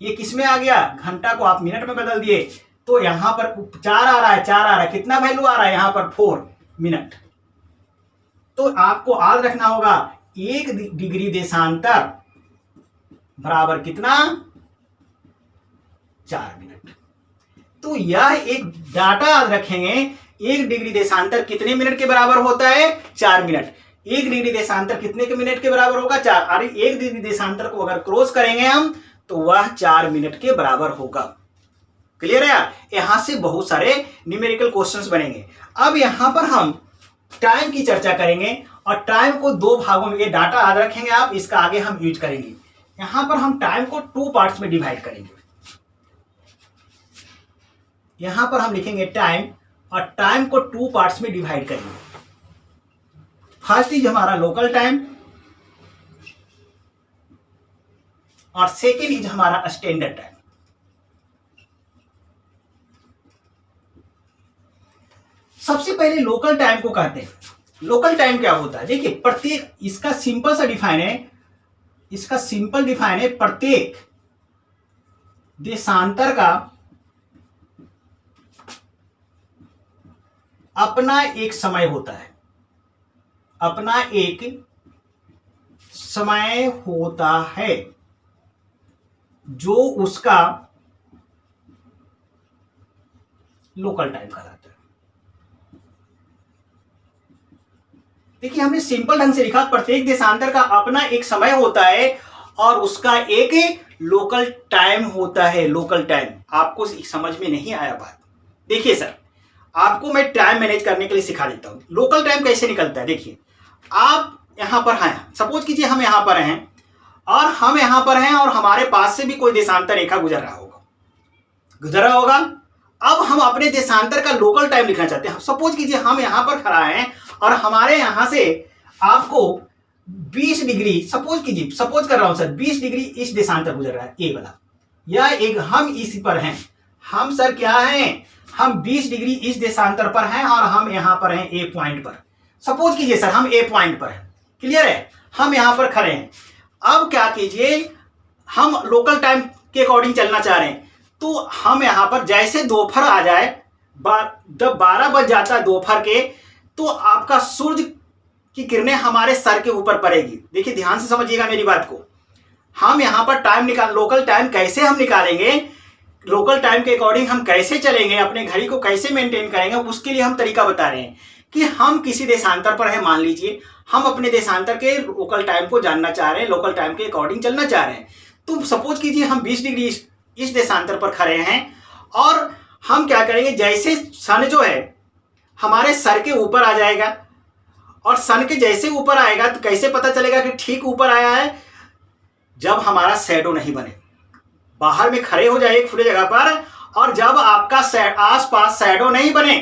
ये किस में आ गया? घंटा को आप मिनट में बदल दिए, तो यहां पर 4 आ रहा है, 4 आ रहा है। कितना वैल्यू आ रहा है यहां पर? 4 मिनट। तो आपको याद रखना होगा 1 डिग्री देशांतर बराबर कितना? 4 मिनट। तो यह एक डाटा याद रखेंगे, 1 डिग्री देशांतर कितने मिनट के बराबर होता है? 4 मिनट। 1 डिग्री देशांतर कितने के मिनट के बराबर होगा? 4। अरे 1 डिग्री देशांतर को अगर क्रॉस करेंगे हम, तो वह 4 मिनट के बराबर होगा। क्लियर है? यहां से बहुत सारे न्यूमेरिकल क्वेश्चंस बनेंगे। अब यहां पर हम टाइम की चर्चा करेंगे, और टाइम को 2 भागों में, ये डाटा याद रखेंगे आप, इसका आगे हम यूज करेंगे। यहां पर हम टाइम को 2 पार्ट्स में डिवाइड करेंगे। यहां पर हम लिखेंगे टाइम, और टाइम को 2 पार्ट्स में डिवाइड करेंगे। फर्स्ट इज हमारा लोकल टाइम, और सेकेंड इज हमारा स्टैंडर्ड टाइम। सबसे पहले लोकल टाइम को कहते हैं। लोकल टाइम क्या होता है? देखिए, प्रत्येक, इसका सिंपल सा डिफाइन है, इसका सिंपल डिफाइन है, प्रत्येक देशांतर का अपना एक समय होता है, अपना एक समय होता है जो उसका लोकल टाइम कहलाता है। देखिए हमने सिंपल ढंग से लिखा, प्रत्येक देशांतर का अपना एक समय होता है और उसका एक लोकल टाइम होता है। लोकल टाइम आपको समझ में नहीं आया बात? देखिए सर, आपको मैं टाइम मैनेज करने के लिए सिखा देता हूं। लोकल टाइम कैसे निकलता है? देखिए आप यहां पर हैं, सपोज कीजिए हम यहां पर हैं और हम यहां पर हैं और हमारे पास से भी कोई देशांतर रेखा गुजर रहा होगा। अब हम अपने देशांतर का लोकल टाइम लिखना चाहते हैं। सपोज कीजिए हम यहां पर खड़ा हैं और हमारे यहां से आपको 20 डिग्री, सपोज कर रहा हूं सर, 20 डिग्री इस देशांतर गुजर रहा है, ए वाला, या एक हम इस पर हैं। हम सर क्या हैं? हम 20 डिग्री इस देशांतर पर हैं और हम यहां पर हैं ए पॉइंट पर। सपोज कीजिए सर हम ए पॉइंट पर हैं, क्लियर है? हम यहां पर खड़े हैं। अब क्या कीजिए, हम लोकल टाइम के अकॉर्डिंग चलना चाह रहे हैं, तो हम यहां पर जैसे दोपहर आ जाए, जब 12 बज जाता है दोपहर के, तो आपका सूर्य की किरणें हमारे सर के ऊपर पड़ेगी। देखिए ध्यान से समझिएगा मेरी बात को। हम यहां पर टाइम लोकल टाइम कैसे हम निकालेंगे, लोकल टाइम के अकॉर्डिंग हम कैसे चलेंगे, अपने घड़ी को कैसे मेंटेन करेंगे, उसके लिए हम तरीका बता रहे हैं कि हम किसी देशांतर पर है, मान लीजिए हम अपने देशांतर के लोकल टाइम को जानना चाह रहे हैं, लोकल टाइम के अकॉर्डिंग चलना चाह रहे हैं। तो सपोज कीजिए हम 20 डिग्री इस देशांतर पर खड़े हैं और हम क्या करेंगे, जैसे सन जो है हमारे सर के ऊपर आ जाएगा, और सन के जैसे ऊपर आएगा तो कैसे पता चलेगा कि ठीक ऊपर आया है? जब हमारा शैडो नहीं बने, बाहर में खड़े हो जाए एक खुले जगह पर, और जब आपका आसपास शैडो नहीं बने,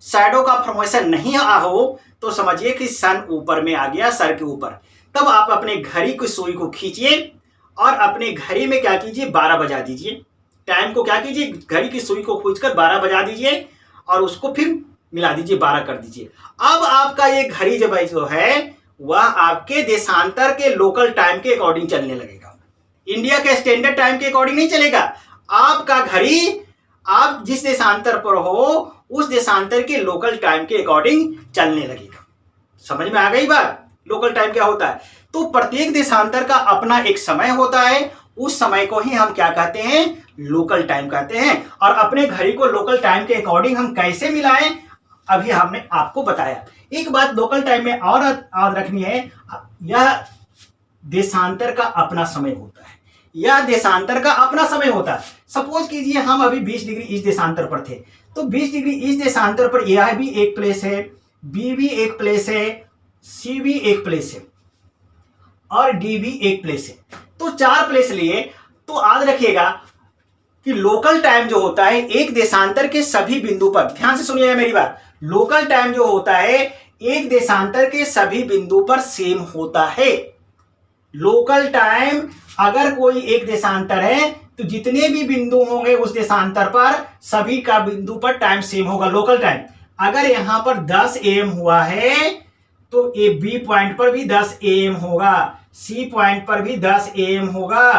शैडो का फॉर्मेशन नहीं हो, तो समझिए कि सन ऊपर में आ गया, सर के ऊपर। तब आप अपने घड़ी की सुई को खींचिए और अपने घड़ी में क्या कीजिए, 12 बजा दीजिए। टाइम को क्या कीजिए, घड़ी की सुई को खींचकर 12 बजा दीजिए और उसको फिर मिला दीजिए, 12 कर दीजिए। अब आपका ये घड़ी जो है वह आपके देशांतर के लोकल टाइम के अकॉर्डिंग चलने लगेगा, इंडिया के स्टैंडर्ड टाइम के अकॉर्डिंग नहीं चलेगा। आपका घड़ी आप जिस देशांतर पर हो उस देशांतर के लोकल टाइम के अकॉर्डिंग चलने लगेगा। समझ में आ गई बात? लोकल टाइम क्या होता है? तो प्रत्येक देशांतर का अपना एक समय होता है, उस समय को ही हम क्या कहते हैं, लोकल टाइम कहते हैं। और अपने घड़ी को लोकल टाइम के अकॉर्डिंग हम कैसे मिलाएं, अभी हमने आपको बताया। एक बात लोकल टाइम में और याद रखनी है, यह देशांतर का अपना समय होता है, यह देशांतर का अपना समय होता है। सपोज कीजिए हम अभी 20 डिग्री इस देशांतर पर थे, तो 20 डिग्री इस देशांतर पर यह भी एक प्लेस है, बी भी एक प्लेस है, सी भी एक प्लेस है और डी भी एक प्लेस है। तो 4 प्लेस लिए। तो याद रखिएगा कि लोकल टाइम जो होता है एक देशांतर के सभी बिंदु पर, ध्यान से सुनिएगा मेरी बात, लोकल टाइम जो होता है एक देशांतर के सभी बिंदु पर सेम होता है। लोकल टाइम अगर कोई एक देशांतर है तो जितने भी बिंदु होंगे उस देशांतर पर सभी का बिंदु पर टाइम सेम होगा। लोकल टाइम अगर यहां पर 10 AM हुआ है तो ए बी पॉइंट पर भी 10 AM होगा, सी पॉइंट पर भी 10 AM होगा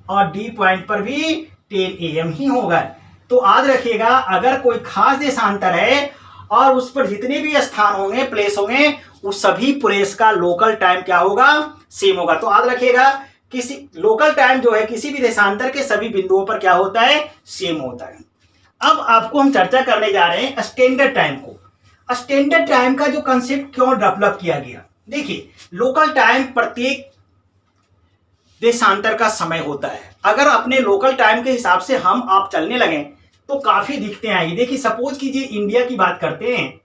और डी पॉइंट पर भी 10 AM ही होगा। तो याद रखिएगा अगर कोई खास देशांतर है और उस पर जितने भी स्थान होंगे, प्लेस होंगे, उस सभी प्लेस का लोकल टाइम क्या होगा, सेम होगा। तो याद रखिएगा किसी लोकल टाइम जो है किसी भी देशांतर के सभी बिंदुओं पर क्या होता है, सेम होता है। अब आपको हम चर्चा करने जा रहे हैं स्टैंडर्ड टाइम को। स्टैंडर्ड टाइम का जो कंसेप्ट क्यों डेवलप किया गया। देखिए लोकल टाइम प्रत्येक देशांतर का समय होता है। अगर अपने लोकल टाइम के हिसाब से हम आप चलने लगे तो काफी दिक्कतें आएंगी। देखिए सपोज कीजिए इंडिया की बात करते हैं,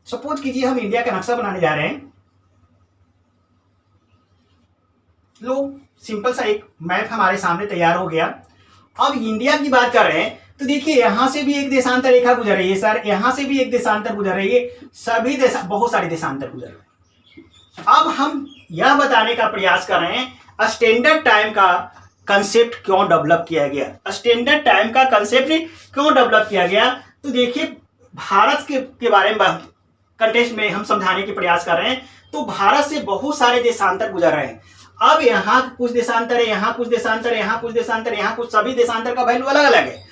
सपोज कीजिए हम इंडिया का नक्शा बनाने जा रहे हैं। लो सिंपल सा एक मैप हमारे सामने तैयार हो गया। अब इंडिया की बात कर रहे हैं तो देखिए यहां से भी एक देशांतर रेखा गुजर रही है सर, यहां से भी एक देशांतर गुजर रही है, सभी बहुत सारे देशांतर गुजर रहे हैं। अब हम यह बताने का प्रयास कर रहे हैं स्टैंडर्ड टाइम का कंसेप्ट क्यों डेवलप किया गया। स्टैंडर्ड टाइम का कंसेप्ट क्यों डेवलप किया गया, तो देखिए भारत के बारे में कंटेक्स्ट में हम समझाने के प्रयास कर रहे हैं। तो भारत से बहुत सारे देशांतर गुजर रहे हैं। अब यहाँ कुछ देशांतर है, यहाँ कुछ देशांतर है, यहाँ कुछ देशांतर, यहाँ कुछ, सभी देशांतर का वैल्यू अलग अलग है।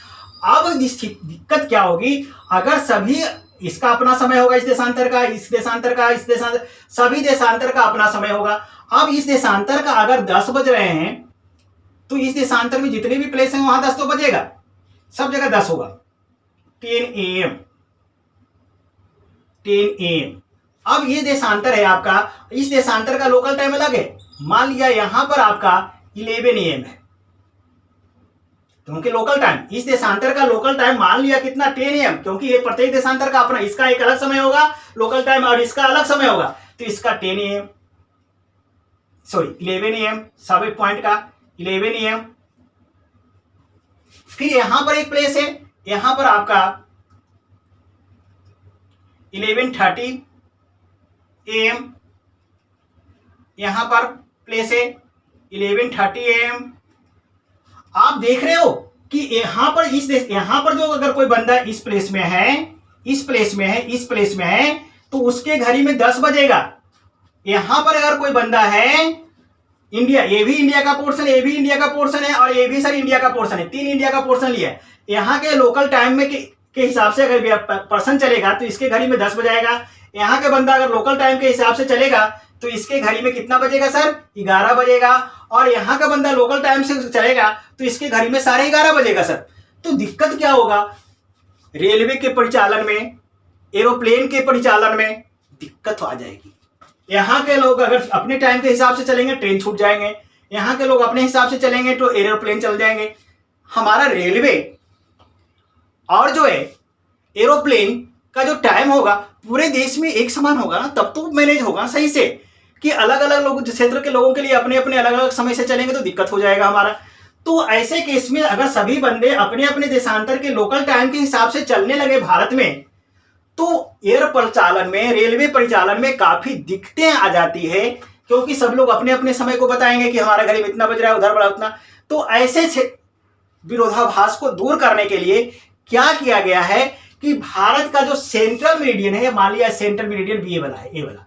अब दिक्कत क्या होगी, अगर सभी, इसका अपना समय होगा, इस देशांतर का, इस देशांतर का, इस देशांतर, सभी देशांतर का अपना समय होगा। अब इस देशांतर का अगर 10 बज रहे हैं तो इस देशांतर में जितने भी प्लेस हैं वहां 10 तो बजेगा, सब जगह 10 होगा। 10 AM, 10 AM। अब ये देशांतर है आपका, इस देशांतर का लोकल टाइम अलग है। मान लिया यहां पर आपका 11 AM है, क्योंकि लोकल टाइम, इस देशांतर का लोकल टाइम मान लिया कितना, 10 AM, क्योंकि ये प्रत्येक देशांतर का अपना, इसका एक अलग समय होगा लोकल टाइम और इसका अलग समय होगा, तो इसका 10 AM, सॉरी 11 AM, सब एक पॉइंट का 11 AM। फिर यहां पर एक प्लेस है, यहां पर आपका 11:30 AM, यहां पर प्लेस है 11:30 AM। आप देख रहे हो कि यहां पर यहां पर जो अगर कोई बंदा इस प्लेस में है, इस प्लेस में है, इस प्लेस में है, तो उसके घड़ी में 10 बजेगा। यहां पर अगर कोई बंदा है इंडिया, ये भी इंडिया का पोर्शन, ये भी इंडिया का पोर्शन है और ये भी सर इंडिया का पोर्शन है, 3 इंडिया का पोर्शन लिया है। यहाँ के लोकल टाइम में के हिसाब से अगर पर्सन चलेगा तो इसके घड़ी में 10 बजाएगा। यहाँ के बंदा अगर लोकल टाइम के हिसाब से चलेगा तो इसके घड़ी में कितना बजेगा सर, 11 बजेगा। और यहाँ का बंदा लोकल टाइम से चलेगा तो इसके घड़ी में 11:30 बजेगा सर। तो दिक्कत क्या होगा, रेलवे के परिचालन में, एरोप्लेन के परिचालन में दिक्कत आ जाएगी। यहाँ के लोग अगर अपने टाइम के हिसाब से चलेंगे ट्रेन छूट जाएंगे, यहाँ के लोग अपने हिसाब से चलेंगे तो एरोप्लेन चल जाएंगे। हमारा रेलवे और जो है एरोप्लेन का जो टाइम होगा पूरे देश में एक समान होगा ना, तब तो मैनेज होगा सही से। कि अलग अलग लोग, क्षेत्र के लोगों के लिए अपने अपने अलग अलग समय से चलेंगे तो दिक्कत हो जाएगा हमारा। तो ऐसे केस में अगर सभी बंदे अपने अपने देशांतर के लोकल टाइम के हिसाब से चलने लगे भारत में, तो एयर परिचालन में, रेलवे परिचालन में काफी दिक्कतें आ जाती है, क्योंकि सब लोग अपने अपने समय को बताएंगे कि हमारा घड़ी में इतना बज रहा है, उधर बड़ा उतना। तो ऐसे विरोधाभास को दूर करने के लिए क्या किया गया है कि भारत का जो सेंट्रल मेरिडियन है, मान लिया सेंट्रल मेरिडियन भी ये वाला है, ये वाला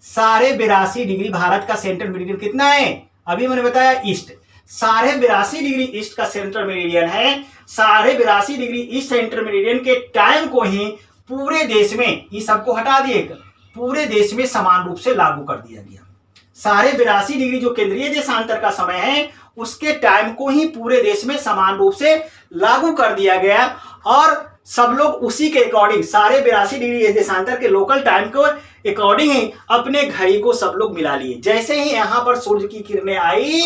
82.5 डिग्री भारत का सेंट्रल मेरिडियन कितना है, अभी मैंने बताया ईस्ट, 82.5 डिग्री ईस्ट का सेंट्रल मेरिडियन है। 82.5 डिग्री ईस्ट सेंट्रल मेरिडियन के टाइम को ही पूरे देश में, ये सबको हटा दिए, पूरे देश में समान रूप से लागू कर दिया गया। 82.5 डिग्री जो केंद्रीय देशांतर का समय है उसके टाइम को ही पूरे देश में समान रूप से लागू कर दिया गया और सब लोग उसी के अकॉर्डिंग 82.5 डिग्री देशांतर के लोकल टाइम को अकॉर्डिंग ही अपने घड़ी को सब लोग मिला लिए। जैसे ही यहां पर सूर्य की किरणें आई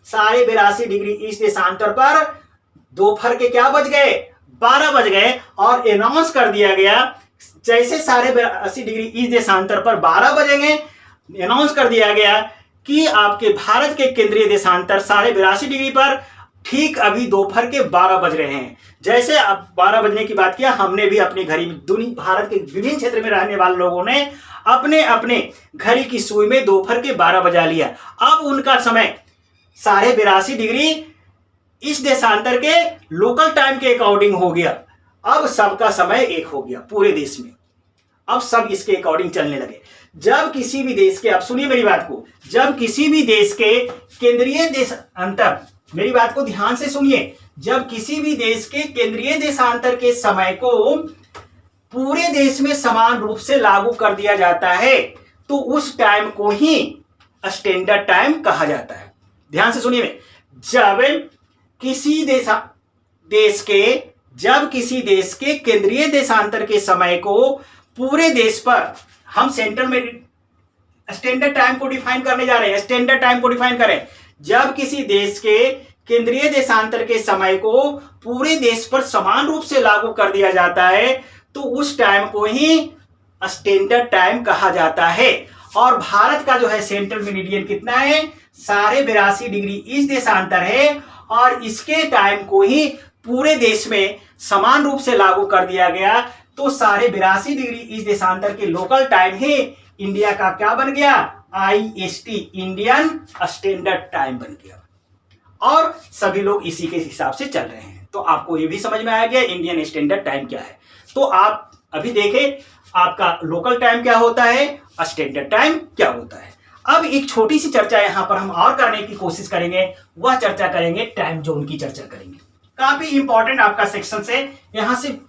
82.5 डिग्री ईस्ट देशांतर पर दोपहर के क्या बज गए, 12 बज गए और अनाउंस कर दिया गया जैसे 82.5 डिग्री ईस्ट देशांतर पर 12 बजेंगे, अनाउंस कर दिया गया कि आपके भारत के केंद्रीय देशांतर 82.5 डिग्री पर ठीक अभी दोपहर के 12 बज रहे हैं। जैसे अब 12 बजने की बात किया, हमने भी अपनी घड़ी में, दुनिया भारत के विभिन्न क्षेत्र में रहने वाले लोगों ने अपने अपने घड़ी की सुई में दोपहर के 12 बजा लिया। अब उनका समय 82.5 डिग्री इस देशांतर के लोकल टाइम के अकॉर्डिंग हो गया। अब सबका समय एक हो गया पूरे देश में, अब सब इसके अकॉर्डिंग चलने लगे। जब किसी भी देश के, अब सुनिए मेरी बात को, जब किसी भी देश के केंद्रीय देशांतर, मेरी बात को ध्यान से सुनिए, जब किसी भी देश के केंद्रीय देशांतर के समय को पूरे देश में समान रूप से लागू कर दिया जाता है तो उस टाइम को ही स्टैंडर्ड टाइम कहा जाता है। ध्यान से सुनिए, जब किसी देश के केंद्रीय देशांतर के समय को पूरे देश पर, हम सेंट्रल में स्टैंडर्ड टाइम को डिफाइन करने जा रहे हैं, स्टैंडर्ड टाइम को डिफाइन करें। जब किसी देश के केंद्रीय देशांतर के समय को पूरे देश पर समान रूप से लागू कर दिया जाता है तो उस टाइम को ही स्टैंडर्ड टाइम कहा जाता है। और भारत का जो है सेंट्रल मेरिडियन कितना है, 82.5 डिग्री ईस्ट देशांतर है और इसके टाइम को ही पूरे देश में समान रूप से लागू कर दिया गया। तो 82.5 डिग्री ईस्ट देशांतर के लोकल टाइम ही इंडिया का क्या बन गया, IST, इंडियन स्टैंडर्ड टाइम बन गया और सभी लोग इसी के हिसाब से चल रहे हैं। तो आपको ये भी समझ में आ गया इंडियन स्टैंडर्ड टाइम क्या है। तो आप अभी देखें आपका लोकल टाइम क्या होता है, स्टैंडर्ड टाइम क्या होता है। अब एक छोटी सी चर्चा यहां पर हम और करने की कोशिश करेंगे, वह चर्चा करेंगे टाइम जोन की चर्चा करेंगे। काफी इंपॉर्टेंट आपका सेक्शन से, यहां से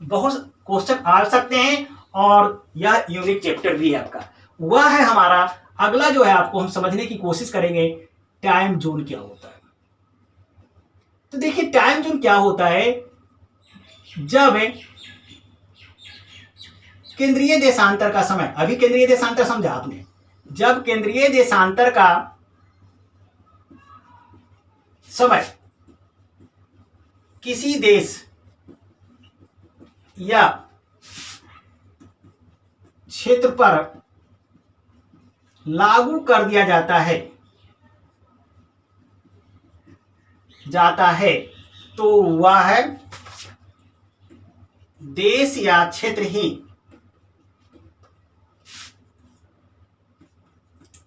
बहुत क्वेश्चन आ सकते हैं और यह यूनिक चैप्टर भी है आपका। वह है हमारा अगला जो है, आपको हम समझने की कोशिश करेंगे टाइम जोन क्या होता है। तो देखिए टाइम जोन क्या होता है, जब केंद्रीय देशांतर का समय, अभी केंद्रीय देशांतर समझा आपने, जब केंद्रीय देशांतर का समय किसी देश या क्षेत्र पर लागू कर दिया जाता है तो वह है देश या क्षेत्र ही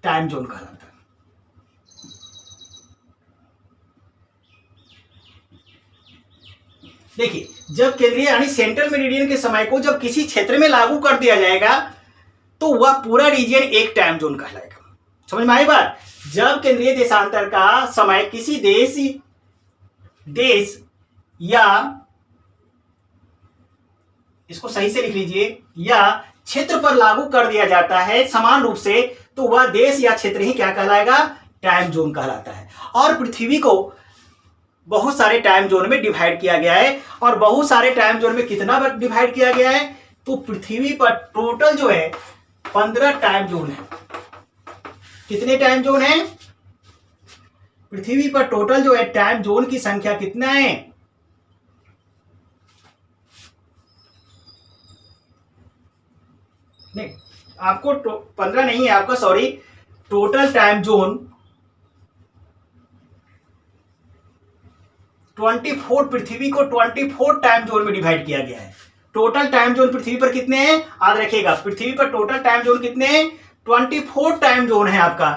टाइम जोन कहलाता है। देखिए जब केंद्रीय यानी सेंट्रल मेरिडियन के समय को जब किसी क्षेत्र में लागू कर दिया जाएगा तो वह पूरा रीजन एक टाइम जोन कहलाएगा। समझ में आई बात? जब केंद्रीय देशांतर का समय किसी देश या, इसको सही से लिख लीजिए, या क्षेत्र पर लागू कर दिया जाता है समान रूप से, तो वह देश या क्षेत्र ही क्या कहलाएगा? टाइम जोन कहलाता है। और पृथ्वी को बहुत सारे टाइम जोन में डिवाइड किया गया है, और बहुत सारे टाइम जोन में कितना डिवाइड किया गया है? तो पृथ्वी पर टोटल जो है 15 टाइम जोन है। कितने टाइम जोन है? पृथ्वी पर टोटल जो है टाइम जोन की संख्या कितना है? नहीं, आपको 15 नहीं है आपका, सॉरी, टोटल टाइम जोन 24, पृथ्वी को 24 टाइम जोन में डिवाइड किया गया है। टोटल टाइम जोन पृथ्वी पर कितने हैं? याद रखिएगा, पृथ्वी पर टोटल टाइम जोन कितने हैं? 24 टाइम जोन है आपका।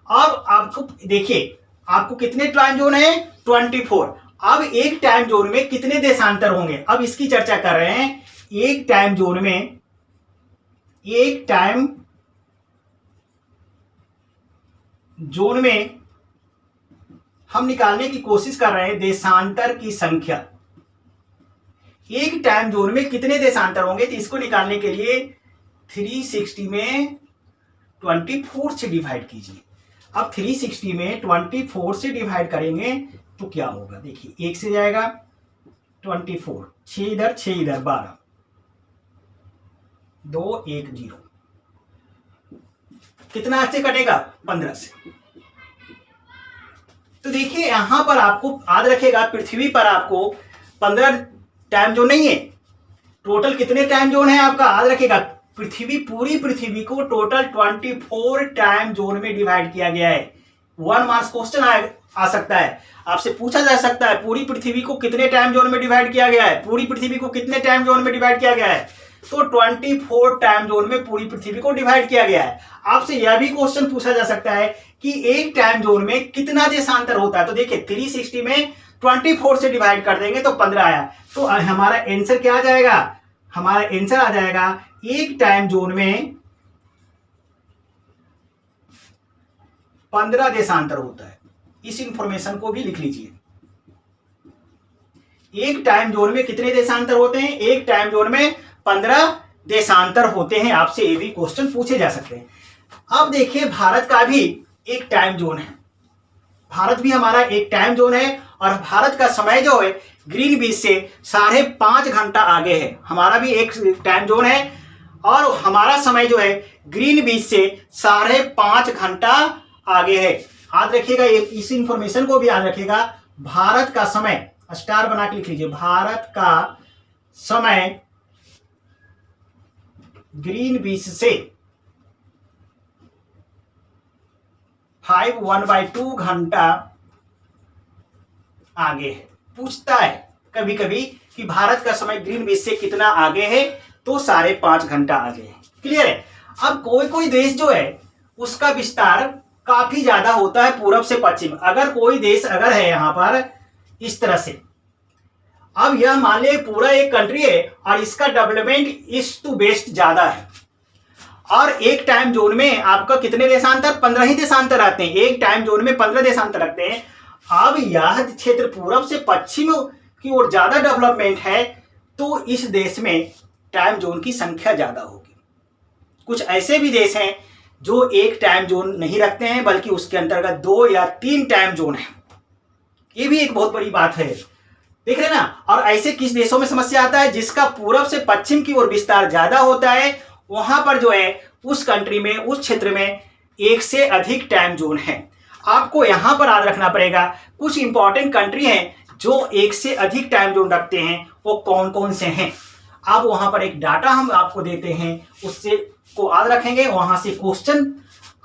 अब आपको देखिए, आपको कितने टाइम जोन है? 24। अब एक टाइम जोन में कितने देशांतर होंगे? अब इसकी चर्चा कर रहे हैं। एक टाइम जोन में हम निकालने की कोशिश कर रहे हैं देशांतर की संख्या। एक टाइम जोन में कितने देशांतर होंगे? तो इसको निकालने के लिए 360 में 24 से डिवाइड कीजिए। अब 360 में 24 से डिवाइड करेंगे तो क्या होगा? देखिए, 1 से जाएगा 24, 6 इधर 6 इधर 12, 2 1 0, कितना से कटेगा? 15 से। तो देखिए यहां पर आपको याद रखेगा, पृथ्वी पर आपको 15 टाइम जोन नहीं है, टोटल कितने टाइम जोन है आपका? याद रखेगा, पूरी पृथ्वी को टोटल 24 टाइम जोन में डिवाइड किया गया है। 1 मार्क्स क्वेश्चन आ सकता है, आपसे पूछा जा सकता है पूरी पृथ्वी को कितने टाइम जोन में डिवाइड किया गया है? पूरी पृथ्वी को कितने टाइम जोन में डिवाइड किया गया है? तो 24 टाइम जोन में पूरी पृथ्वी को डिवाइड किया गया है। आपसे यह भी क्वेश्चन पूछा जा सकता है कि एक टाइम जोन में कितना देशांतर होता है? तो देखिए 360 में 24 से डिवाइड कर देंगे तो 15 आया। तो हमारा आंसर क्या आ जाएगा? हमारा आंसर आ जाएगा एक टाइम जोन में 15 देशांतर होता है। इस इंफॉर्मेशन को भी लिख लीजिए। एक टाइम जोन में कितने देशांतर होते हैं? एक टाइम जोन में 15 देशांतर होते हैं। आपसे ये भी क्वेश्चन पूछे जा सकते हैं। अब देखिए, भारत का भी एक टाइम जोन है। भारत भी हमारा एक टाइम जोन है, और भारत का समय जो है ग्रीनविच से 5.5 घंटा आगे है। हमारा भी एक टाइम जोन है, और हमारा समय जो है ग्रीनविच से 5.5 घंटा आगे है। याद रखिएगा, इस इंफॉर्मेशन को भी याद रखिएगा। भारत का समय स्टार बना के लिख लीजिए। भारत का समय ग्रीनविच से 1/2 घंटा आगे है। पूछता है कभी कभी कि भारत का समय ग्रीनविच से कितना आगे है? तो 5.5 घंटा आगे है। क्लियर है? अब कोई देश जो है उसका विस्तार काफी ज्यादा होता है पूरब से पश्चिम। अगर कोई देश अगर है यहां पर इस तरह से, अब यह मान ले पूरा एक कंट्री है और इसका डेवलपमेंट ईस्ट टू वेस्ट ज्यादा है, और एक टाइम जोन में आपका कितने देशांतर, 15 ही देशांतर आते हैं। एक टाइम जोन में 15 देशांतर रखते हैं। अब यह क्षेत्र पूर्व से पश्चिम की ओर ज्यादा डेवलपमेंट है, तो इस देश में टाइम जोन की संख्या ज्यादा होगी। कुछ ऐसे भी देश हैं जो एक टाइम जोन नहीं रखते हैं, बल्कि उसके अंतर्गत 2 या 3 टाइम जोन है। ये भी एक बहुत बड़ी बात है, देख रहे ना। और ऐसे किस देशों में समस्या आता है, जिसका पूर्व से पश्चिम की ओर विस्तार ज्यादा होता है, वहां पर जो है उस कंट्री में, उस क्षेत्र में एक से अधिक टाइम जोन है। आपको यहां पर याद रखना पड़ेगा कुछ इंपॉर्टेंट कंट्री हैं जो एक से अधिक टाइम जोन रखते हैं, वो कौन कौन से हैं। अब वहां पर एक डाटा हम आपको देते हैं, उससे को याद रखेंगे, वहां से क्वेश्चन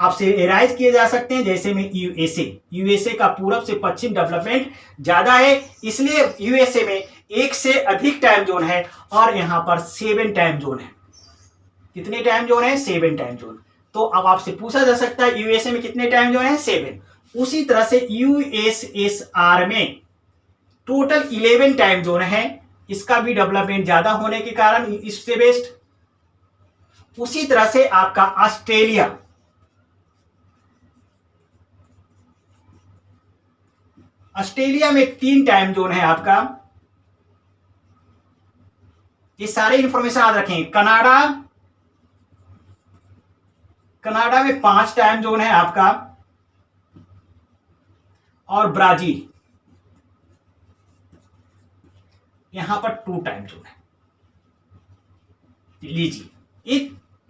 आपसे एराइज किए जा सकते हैं। जैसे में यूएसए का पूर्व से पश्चिम डेवलपमेंट ज्यादा है, इसलिए यूएसए में एक से अधिक टाइम जोन है, और यहां पर 7 टाइम जोन है। कितने टाइम जोन है? 7 टाइम जोन। तो अब आपसे पूछा जा सकता है यूएसए में कितने टाइम जोन है? 7। उसी तरह से यूएसएसआर में टोटल 11 टाइम जोन है, इसका भी डेवलपमेंट ज्यादा होने के कारण ईस्ट से वेस्ट। उसी तरह से आपका ऑस्ट्रेलिया में 3 टाइम जोन है आपका। ये सारे इंफॉर्मेशन याद रखें। कनाडा में 5 टाइम जोन है आपका, और ब्राजील यहां पर 2 टाइम जोन है। लीजिए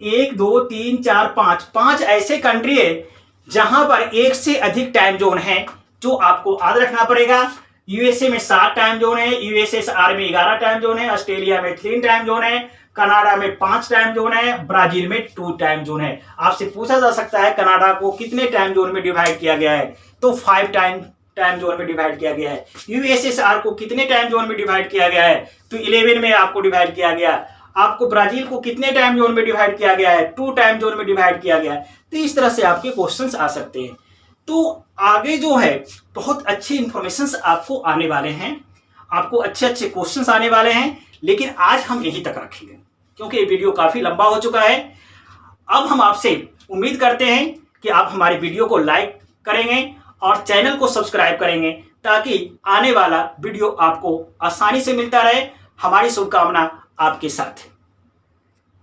1 2 3 4 5 ऐसे कंट्री है जहां पर एक से अधिक टाइम जोन है, जो आपको याद रखना पड़ेगा। यूएसए में 7 टाइम जोन है, यूएसएसआर में 11 टाइम जोन है, ऑस्ट्रेलिया में 3 टाइम जोन है, कनाडा में 5 टाइम जोन है, ब्राजील में 2 टाइम जोन है। आपसे पूछा जा सकता है कनाडा को कितने टाइम जोन में डिवाइड किया गया है, तो 5 टाइम जोन में डिवाइड किया गया है। यूएसएसआर को कितने टाइम जोन में डिवाइड किया गया है, तो 11 में आपको डिवाइड किया गया। आपको ब्राजील को कितने टाइम जोन में डिवाइड किया गया है, 2 टाइम जोन में डिवाइड किया गया है। तो इस तरह से आपके क्वेश्चंस आ सकते हैं। तो आगे जो है बहुत अच्छी इंफॉर्मेशन आपको आने वाले हैं, आपको अच्छे अच्छे क्वेश्चंस आने वाले हैं, लेकिन आज हम यहीं तक रखेंगे क्योंकि ये वीडियो काफी लंबा हो चुका है। अब हम आपसे उम्मीद करते हैं कि आप हमारी वीडियो को लाइक करेंगे और चैनल को सब्सक्राइब करेंगे, ताकि आने वाला वीडियो आपको आसानी से मिलता रहे। हमारी शुभकामना आपके साथ है।